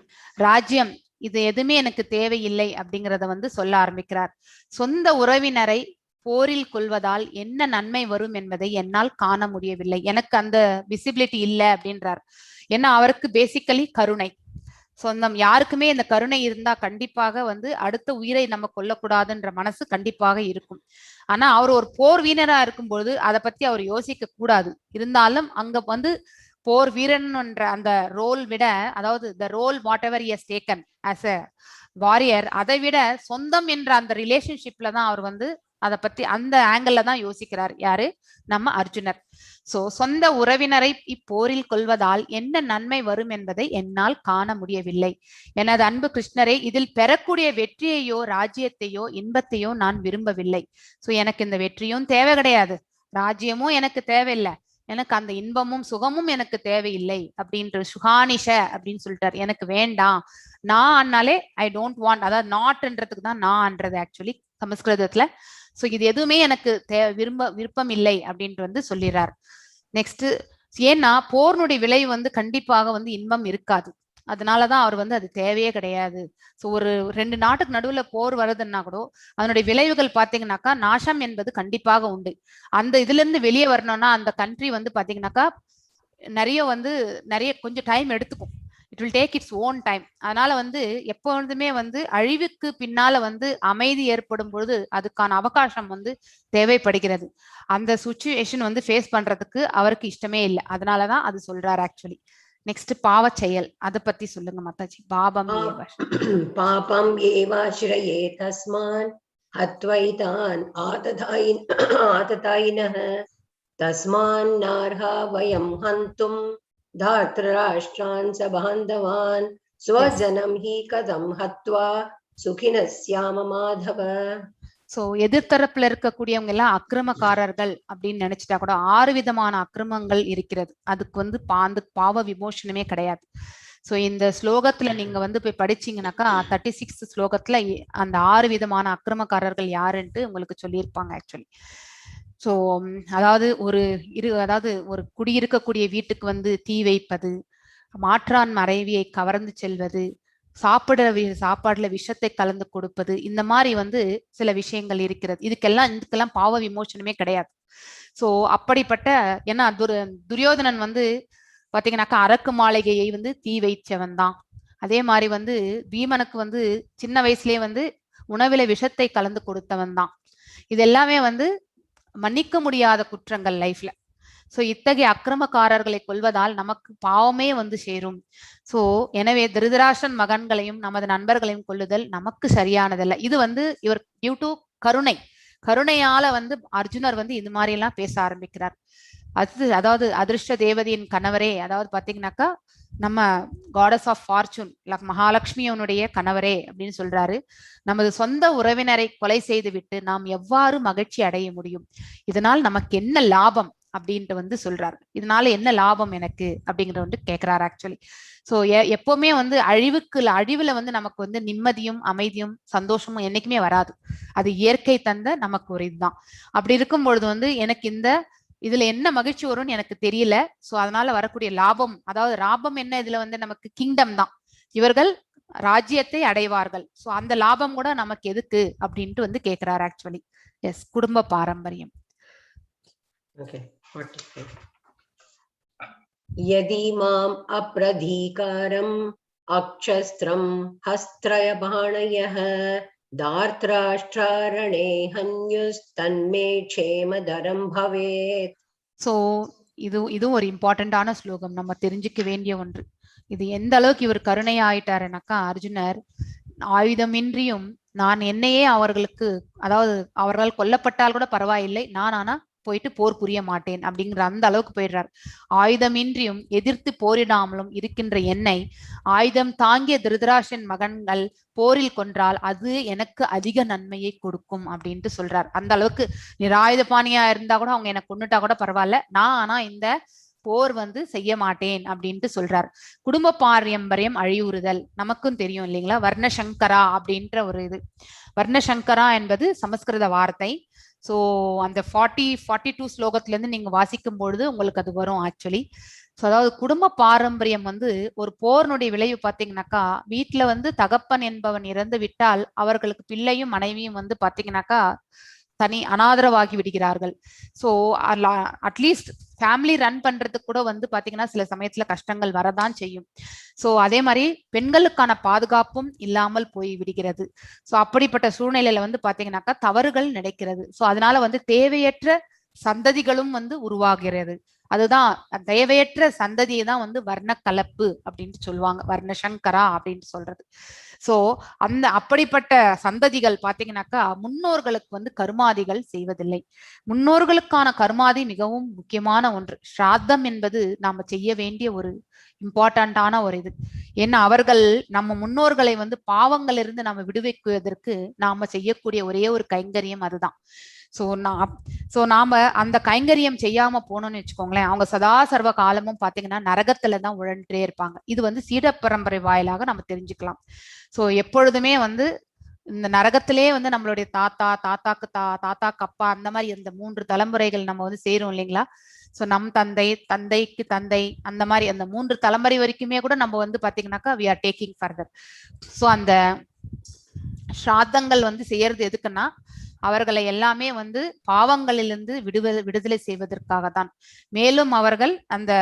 ராஜ்யம், இது எதுவுமே எனக்கு தேவையில்லை அப்படிங்கிறத வந்து சொல்ல ஆரம்பிக்கிறார். சொந்த உறவினரை போரில் கொள்வதால் என்ன நன்மை வரும் என்பதை என்னால் காண முடியவில்லை, எனக்கு அந்த விசிபிலிட்டி இல்லை அப்படின்றார். ஏன்னா அவருக்கு பேசிக்கலி கருணை, சொந்தம் யாருக்குமே இந்த கருணை இருந்தா கண்டிப்பாக வந்து அடுத்த உயிரை நம்ம கொல்லக்கூடாதுன்ற மனசு கண்டிப்பாக இருக்கும். ஆனா அவர் ஒரு போர் வீரரா இருக்கும்போது அதை பத்தி அவர் யோசிக்க கூடாது. இருந்தாலும் அங்க வந்து போர் வீரன் என்ற அந்த ரோல் விட, அதாவது the role whatever he has taken as a warrior, அதை விட சொந்தம் என்ற அந்த ரிலேஷன்ஷிப்ல தான் அவர் வந்து அதை பத்தி அந்த ஆங்கிள் தான் யோசிக்கிறார். யாரு? நம்ம அர்ஜுனர். சோ சொந்த உறவினரை இப்போரில் கொள்வதால் என்ன நன்மை வரும் என்பதை என்னால் காண முடியவில்லை. எனது அன்பு கிருஷ்ணரே, இதில் பெறக்கூடிய வெற்றியையோ ராஜ்யத்தையோ இன்பத்தையோ நான் விரும்பவில்லை. சோ எனக்கு இந்த வெற்றியும் தேவை கிடையாது, ராஜ்யமும் எனக்கு தேவையில்லை, எனக்கு அந்த இன்பமும் சுகமும் எனக்கு தேவையில்லை அப்படின்ற சுகானிஷ அப்படின்னு சொல்லிட்டார். எனக்கு வேண்டாம், நான் ஆனாலே ஐ டோன்ட் வாண்ட், அதாவது நாட்ன்றதுக்கு தான் நான்ன்றது ஆக்சுவலி சமஸ்கிருதத்துல. சோ இது எதுவுமே எனக்கு விருப்பம் இல்லை அப்படின்ட்டு வந்து சொல்லிடுறார். நெக்ஸ்ட், ஏன்னா போர்னுடைய விளைவு வந்து கண்டிப்பாக வந்து இன்பம் இருக்காது, அதனாலதான் அவர் வந்து அது தேவையே கிடையாது. ஸோ ஒரு 2 நாட்டுக்கு நடுவுல போர் வருதுன்னா கூட அதனுடைய விளைவுகள் பாத்தீங்கன்னாக்கா நாசம் என்பது கண்டிப்பாக உண்டு. அந்த இதுல இருந்து வெளியே வரணும்னா அந்த கண்ட்ரி வந்து பாத்தீங்கன்னாக்கா நிறைய கொஞ்சம் டைம் எடுத்துக்கும். It will take its own time. அதனால வந்து எப்பொழுதுமே வந்து அழிவுக்கு பின்னால வந்து அமைதி ஏற்படும் பொழுது அதுக்கான அவகாசம் வந்து தேவைப்படுகிறது. அந்த சுச்சுவேஷன் வந்து ஃபேஸ் பண்றதுக்கு அவருக்கு இஷ்டமே இல்லை, அதனாலதான் அது சொல்றாரு ஆக்சுவலி. நெக்ஸ்ட் பாவ செயல், அதை பத்தி சொல்லுங்க மாதாஜி. பாபம் பாபம் ஏவாஸ்ரயே தஸ்மான் ஹத்வைதான் ஆததாயினः தஸ்மான்னார்ஹா வயம் ஹந்தும் தாத்ராஷ்ட்ரான் சபாந்தவான் ஸ்வஜனம் ஹி கதம் ஹத்வா சுகினஸ்யாம மாதவ. சோ எதிர்த்தரப்புல இருக்கக்கூடியவங்க எல்லாம் அக்கிரமக்காரர்கள் அப்படின்னு நினைச்சிட்டா கூட 6 விதமான அக்கிரமங்கள் இருக்கிறது. அதுக்கு வந்து பாவ விமோசனமே கிடையாது. சோ இந்த ஸ்லோகத்துல நீங்க வந்து போய் படிச்சீங்கன்னாக்கா 36 ஸ்லோகத்துல அந்த 6 விதமான அக்கிரமக்காரர்கள் யாருன்ட்டு உங்களுக்கு சொல்லியிருப்பாங்க ஆக்சுவலி. சோ அதாவது ஒரு குடியிருக்கக்கூடிய வீட்டுக்கு வந்து தீ வைப்பது, மாற்றான் மனைவியை கவர்ந்து செல்வது, சாப்பாடுல விஷத்தை கலந்து கொடுப்பது, இந்த மாதிரி வந்து சில விஷயங்கள் இருக்கிறது. இதுக்கெல்லாம் பாவ விமோசனமே கிடையாது. சோ அப்படிப்பட்ட ஏன்னா துரியோதனன் வந்து பாத்தீங்கன்னாக்கா அரக்கு மாளிகையை வந்து தீ வைச்சவன் தான். அதே மாதிரி வந்து பீமனுக்கு வந்து சின்ன வயசுலயே வந்து உணவில விஷத்தை கலந்து கொடுத்தவன் தான். இது எல்லாமே வந்து மன்னிக்க முடியாத குற்றங்கள் லைஃப்ல. சோ இத்தகைய அக்கிரமக்காரர்களை கொல்வதால் நமக்கு பாவமே வந்து சேரும். சோ எனவே திருதராஷ்டிரன் மகன்களையும் நமது நண்பர்களையும் கொல்லுதல் நமக்கு சரியானதல்ல. இது வந்து இவர் டியூ டு கருணையால வந்து அர்ஜுனர் வந்து இது மாதிரி எல்லாம் பேச ஆரம்பிக்கிறார். அதாவது அதிர்ஷ்ட தேவதையின் கணவரே, அதாவது பாத்தீங்கன்னாக்கா நம்ம காடஸ் ஆஃப் ஃபார்ச்சூன் மகாலட்சுமியனுடைய கணவரே அப்படின்னு சொல்றாரு. நமது சொந்த உறவினரை கொலை செய்து விட்டு நாம் எவ்வாறு மகிழ்ச்சி அடைய முடியும்? இதனால் நமக்கு என்ன லாபம் அப்படின்ட்டு வந்து சொல்றாரு. இதனால என்ன லாபம் எனக்கு அப்படிங்கறத வந்து கேட்கிறாரு ஆக்சுவலி. சோ எப்பவுமே வந்து அழிவுல வந்து நமக்கு வந்து நிம்மதியும் அமைதியும் சந்தோஷமும் என்னைக்குமே வராது. அது இயற்கை தந்த நமக்கு ஒரு இதுதான். அப்படி இருக்கும் பொழுது வந்து எனக்கு இதுல என்ன மகிழ்ச்சி வரும்னு எனக்கு தெரியல. சோ அதனால வரக்கூடிய லாபம், அதாவது லாபம் என்ன, இதுல வந்து நமக்கு கிங்டம் தான், இவர்கள் ராஜ்யத்தை அடைவார்கள். சோ அந்த லாபம் கூட நமக்கு எதுக்கு அப்படின்ட்டு வந்து கேட்கிறாரு ஆக்சுவலி. எஸ், குடும்ப பாரம்பரியம். யதி மாம் அப்ரதீகாரம் அக்ஷஸ்திரம் ஹஸ்த்ரய பாணயः தார்த்ராஷ்ட்ராரணே ஹன்யுஸ் தன்மே க்ஷேமதரம் பவேத். சோ இது ஒரு இம்பார்ட்டன்டான ஸ்லோகம், நம்ம தெரிஞ்சுக்க வேண்டிய ஒன்று. இது எந்த அளவுக்கு இவர் கருணை ஆயிட்டாருனாக்கா, அர்ஜுனர் ஆயுதமின்றியும் நான் என்னையே அவர்களுக்கு, அதாவது அவர்கள் கொல்லப்பட்டால் கூட பரவாயில்லை, நான் ஆனா போயிட்டு போர் புரிய மாட்டேன் அப்படிங்கிற அந்த அளவுக்கு போயிடுறார். ஆயுதமின்றியும் எதிர்த்து போரிடாமலும் இருக்கின்ற என்னை ஆயுதம் தாங்கிய திருதராஷ்டிரன் மகன்கள் போரில் கொன்றால் அது எனக்கு அதிக நன்மையை கொடுக்கும் அப்படின்ட்டு சொல்றார். அந்த அளவுக்கு நிராயுத பாணியா இருந்தா கூட அவங்க எனக்கு கொன்னுட்டா கூட பரவாயில்ல, நான் ஆனா இந்த போர் வந்து செய்ய மாட்டேன் அப்படின்ட்டு சொல்றார். குடும்ப பாரம்பரியம் அழிவுறுதல் நமக்கும் தெரியும் இல்லைங்களா. வர்ணசங்கரா அப்படின்ற ஒரு இது, வர்ணசங்கரா என்பது சமஸ்கிருத வார்த்தை. சோ அந்த 42 ஸ்லோகத்துல இருந்து நீங்க வாசிக்கும் பொழுது உங்களுக்கு அது வரும் ஆக்சுவலி. ஸோ அதாவது குடும்ப பாரம்பரியம் வந்து ஒரு போர்னுடைய விளைவு பார்த்தீங்கன்னாக்கா, வீட்டுல வந்து தகப்பன் என்பவன் இறந்து விட்டால் அவர்களுக்கு பிள்ளையும் மனைவியும் வந்து பாத்தீங்கன்னாக்கா அனாதரவாகி விடுகிறார்கள். ஸோ அட்லீஸ்ட் ஃபேமிலி ரன் பண்றதுக்கு கூட வந்து பாத்தீங்கன்னா சில சமயத்துல கஷ்டங்கள் வரதான் செய்யும். ஸோ அதே மாதிரி பெண்களுக்கான பாதுகாப்பும் இல்லாமல் போய் விடுகிறது. ஸோ அப்படிப்பட்ட சூழ்நிலையில வந்து பாத்தீங்கன்னாக்கா தவறுகள் நடக்கிறது. ஸோ அதனால வந்து தேவையற்ற சந்ததிகளும் வந்து உருவாகிறது. அதுதான் தேவையற்ற சந்ததியை தான் வந்து வர்ண கலப்பு அப்படின்ட்டு சொல்லுவாங்க, வர்ணசங்கரா அப்படின்னு சொல்றது. சோ அப்படிப்பட்ட சந்ததிகள் பாத்தீங்கன்னாக்கா முன்னோர்களுக்கு வந்து கருமாதிகள் செய்வதில்லை. முன்னோர்களுக்கான கருமாதி மிகவும் முக்கியமான ஒன்று. ஸ்ராத்தம் என்பது நாம செய்ய வேண்டிய ஒரு இம்பார்ட்டன்டான ஒரு இது. ஏன்னா அவர்கள் நம்ம முன்னோர்களை வந்து பாவங்களிலிருந்து நாம விடுவிக்குவதற்கு நாம செய்யக்கூடிய ஒரே ஒரு கைங்கரியம் அதுதான். சோ நாம அந்த கைங்கரியம் செய்யாம போனோம்னு வச்சுக்கோங்களேன், அவங்க சதா சர்வ காலமும் பாத்தீங்கன்னா நரகத்துலதான் உழன்றே இருப்பாங்க. இது வந்து சீட பரம்பரை வாயிலாக நம்ம தெரிஞ்சுக்கலாம். சோ எப்பொழுதுமே வந்து இந்த நரகத்திலே வந்து நம்மளுடைய தாத்தாக்கு அப்பா அந்த மாதிரி இந்த 3 தலைமுறைகள் நம்ம வந்து சேரும் இல்லைங்களா. சோ நம் தந்தைக்கு தந்தை அந்த மாதிரி அந்த 3 தலைமுறை வரைக்குமே கூட நம்ம வந்து பாத்தீங்கன்னாக்கா we are taking further. So அந்த ஸ்ராத்தங்கள் வந்து செய்யறது எதுக்குன்னா அவர்களை எல்லாமே வந்து பாவங்களிலிருந்து விடுதலை செய்வதற்காக தான். மேலும் அவர்கள் அந்த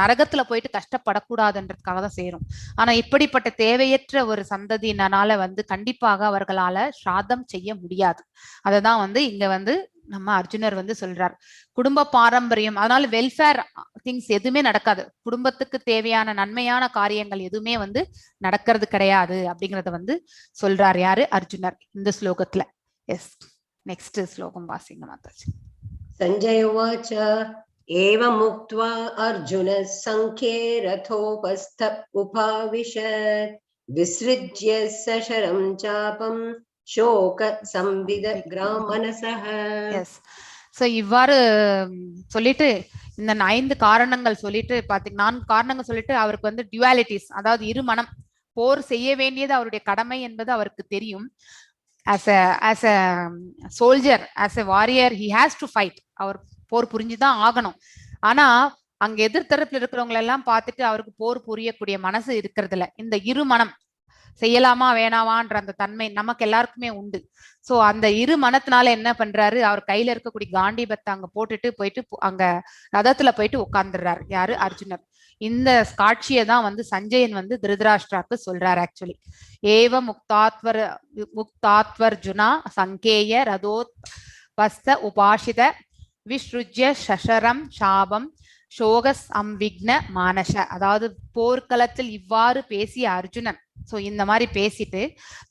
நரகத்துல போயிட்டு கஷ்டப்படக்கூடாதுன்றதுக்காக தான் செய்யறோம். ஆனா இப்படிப்பட்ட தேவையற்ற ஒரு சந்ததியினால வந்து கண்டிப்பாக அவர்களால ஸ்ராத்தம் செய்ய முடியாது. அததான் வந்து இங்க வந்து நம்ம அர்ஜுனர் வந்து சொல்றார். குடும்ப பாரம்பரியம், அதனால வெல்ஃபேர் திங்ஸ் எதுவுமே நடக்காது. குடும்பத்துக்கு தேவையான நன்மையான காரியங்கள் எதுவுமே வந்து நடக்கிறது கிடையாது அப்படிங்கறத வந்து சொல்றார் யாரு, அர்ஜுனர் இந்த ஸ்லோகத்துல. எஸ் நெக்ஸ்ட் ஸ்லோகம் வாசிங்க மாதாஜி. சஞ்சய உவாச்ச ஏவம் உக்த்வா அர்ஜுனः சங்கே ரதோபஸ்த உபாவிஷத் விஸ்ருஜ்ய சசரம் சாபம் சோக சம்வித கிராமனசஹ. எஸ் ஸோ இவ்வாறு சொல்லிட்டு இந்த 5 காரணங்கள் சொல்லிட்டு 4 காரணங்கள் சொல்லிட்டு அவருக்கு வந்து டியூவாலிட்டிஸ், அதாவது இரு மனம், போர் செய்ய வேண்டியது அவருடைய கடமை என்பது அவருக்கு தெரியும். as a soldier, as a warrior, he has to fight. அவர் போர் புரிஞ்சுதான் ஆகணும். ஆனா அங்க எதிர்த்தரப்புல இருக்கிறவங்க எல்லாம் பார்த்துட்டு அவருக்கு போர் புரியக்கூடிய மனசு இருக்கிறது இல்ல. இந்த இரு மனம் செய்யலாமா வேணாவான்ற அந்த தன்மை நமக்கு எல்லாருக்குமே உண்டு. சோ அந்த இரு மனத்தினால என்ன பண்றாரு, அவர் கையில இருக்கக்கூடிய காண்டீபத்தை அங்க போயிட்டு அங்க ரதத்துல போயிட்டு உட்கார்ந்துடுறாரு. யாரு? அர்ஜுனர். இந்த காட்சியை தான் வந்து சஞ்சயன் வந்து திருதராஷ்டிராக்கு சொல்றாரு. ஆக்சுவலி ஏவ முக்தாத்வர்ஜுனா சங்கேய ரதோத் பஸ்த உபாஷித விஸ்ருஜ்ய சசரம் சாபம் சோகஸ் அம்விக்ன மானச. அதாவது போர்க்களத்தில் இவ்வாறு பேசிய அர்ஜுனன் சோ இந்த மாதிரி பேசிட்டு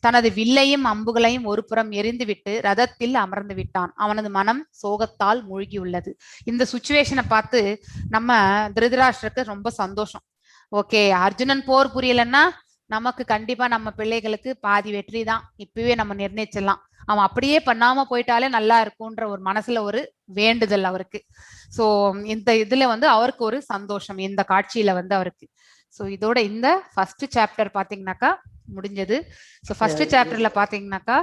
தனது வில்லையும் அம்புகளையும் ஒரு புறம் எரிந்து விட்டு ரதத்தில் அமர்ந்து விட்டான். அவனது மனம் சோகத்தால் மூழ்கி உள்ளது. இந்த சுச்சுவேஷனை பார்த்து நம்ம திருதராஷ்டிரருக்கு ரொம்ப சந்தோஷம். ஓகே, அர்ஜுனன் போர் புரியலன்னா நமக்கு கண்டிப்பா நம்ம பிள்ளைகளுக்கு பாதி வெற்றி தான் இப்பவே நம்ம நிர்ணயிச்சிடலாம். அவன் அப்படியே பண்ணாம போயிட்டாலே நல்லா இருக்கும்ன்ற ஒரு மனசுல ஒரு வேண்டுதல் அவருக்கு. சோ இந்த இதுல வந்து அவருக்கு ஒரு சந்தோஷம் இந்த காட்சியில வந்து அவருக்கு. சோ இதோட இந்த ஃபர்ஸ்ட் சாப்டர் பாத்தீங்கன்னாக்கா முடிஞ்சது. சோ ஃபர்ஸ்ட் சாப்டர்ல பாத்தீங்கன்னாக்கா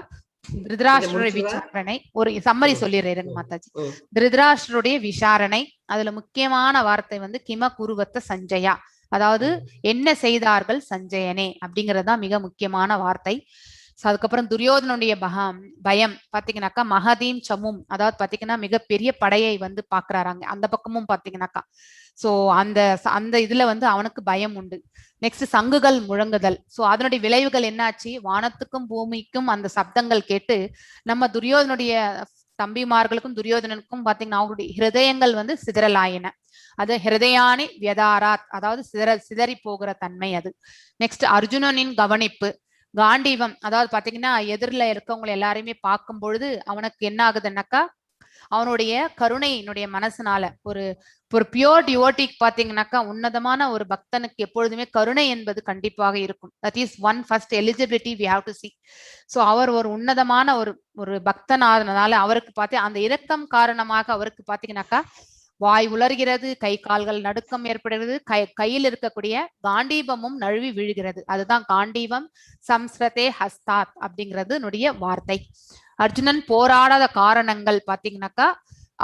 திருதராஷ்டிரருடைய விசாரணை, ஒரு சம்மரி சொல்லிடுறேன் மாதாஜி. திருதராஷ்டிரருடைய விசாரணை, அதுல முக்கியமான வார்த்தை வந்து கிம குருவத்த சஞ்சயா, அதாவது என்ன செய்தார்கள் சஞ்சயனே அப்படிங்கறதுதான் மிக முக்கியமான வார்த்தை. அதுக்கப்புறம் துரியோதனுடைய பயம் பாத்தீங்கன்னாக்கா மகதீம் சமும், அதாவது பாத்தீங்கன்னா மிகப்பெரிய படையை வந்து பாக்குறாங்க அந்த பக்கமும் பாத்தீங்கன்னாக்கா. சோ அந்த இதுல வந்து அவனுக்கு பயம் உண்டு. நெக்ஸ்ட் சங்குகள் முழங்குதல். சோ அதனுடைய விளைவுகள் என்னாச்சு, வானத்துக்கும் பூமிக்கும் அந்த சப்தங்கள் கேட்டு நம்ம துரியோதனுடைய தம்பிமார்களுக்கும் துரியோதனனுக்கும் பாத்தீங்கன்னா அவங்களுடைய ஹிருதயங்கள் வந்து சிதறலாயின. அது ஹிருதயானி வியதாராத், அதாவது சிதறி போகிற தன்மை அது. நெக்ஸ்ட் அர்ஜுனனின் கவனிப்பு, காண்டீவம், அதாவது பாத்தீங்கன்னா எதிரில இருக்கவங்களை எல்லாரையுமே பார்க்கும் பொழுது அவனுக்கு என்ன ஆகுதுன்னாக்கா அவனுடைய கருணையினுடைய மனசுனால ஒரு பியோர் டிவோட்டிக் பாத்தீங்கன்னாக்கா உன்னதமான ஒரு பக்தனுக்கு எப்பொழுதுமே கருணை என்பது கண்டிப்பாக இருக்கும். That is one first eligibility we have to see. சோ அவர் ஒரு உன்னதமான ஒரு பக்தனாதனால அவருக்கு பார்த்து அந்த இரக்கம் காரணமாக அவருக்கு பாத்தீங்கன்னாக்கா வாய் உலர்கிறது, கை கால்கள் நடுக்கம் ஏற்படுகிறது, கையில் இருக்கக்கூடிய காண்டீபமும் நழுவி விழுகிறது. அதுதான் காண்டீபம் சம்ஸ்ரதே ஹஸ்தாத் அப்படிங்கிறது வார்த்தை. அர்ஜுனன் போராடாத காரணங்கள் பாத்தீங்கன்னாக்கா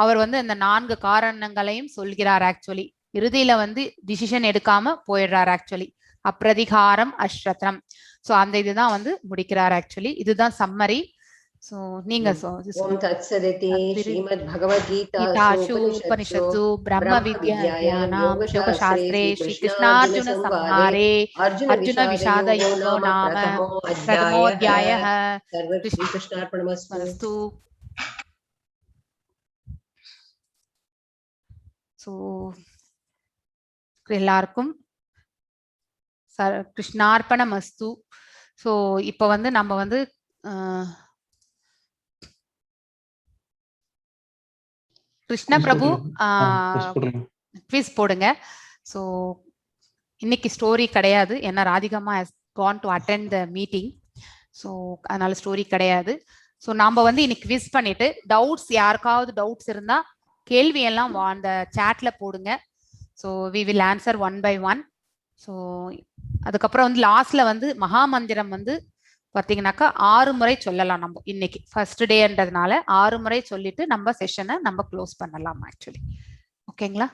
அவர் வந்து இந்த 4 காரணங்களையும் சொல்கிறார். ஆக்சுவலி இறுதியில வந்து டிசிஷன் எடுக்காம போயிடுறார். ஆக்சுவலி அப்பிரதிகாரம் அஸ்ரத்தம். சோ அந்த இதுதான் வந்து முடிக்கிறார். ஆக்சுவலி இதுதான் சம்மரி. சோ நீங்க ஓம் தத்சதிதி ஸ்ரீமத் பகவத்கீதாசு உபனிஷத்சு பிரம்ம வித்யாயானாம் யோகசாஸ்திரே ஸ்ரீ கிருஷ்ணார்ஜுன சம்ஹாரே அர்ஜுன விஷாத யோகோ நாம பிரதமோத்யாயः. ஸ்ரீ கிருஷ்ணார்ப்பணமஸ்து. சோ எல்லாருக்கும் கிருஷ்ணார்ப்பணமஸ்து. சோ இப்ப வந்து நம்ம வந்து கிருஷ்ண பிரபு quiz போடுங்க. சோ இன்னைக்கு ஸ்டோரி கிடையாது, ஏன்னா ராதிகம்மா has gone to attend the meeting. So அதனால ஸ்டோரி கிடையாது. சோ நாம வந்து இன்னைக்கு quiz பண்ணிட்டு டவுட்ஸ், யாருக்காவது டவுட்ஸ் இருந்தா கேள்வி எல்லாம் அந்த சாட்ல போடுங்க. So we will answer one by one. So அதுக்கப்புறம் வந்து லாஸ்ட்ல வந்து மகா மந்திரம் வந்து பாத்தீங்கன்னாக்கா 6 முறை சொல்லலாம். நம்ம இன்னைக்கு ஃபர்ஸ்ட் டேன்றதுனால 6 முறை சொல்லிட்டு நம்ம செஷனை நம்ம க்ளோஸ் பண்ணலாம். ஆக்சுவலி ஓகேங்களா?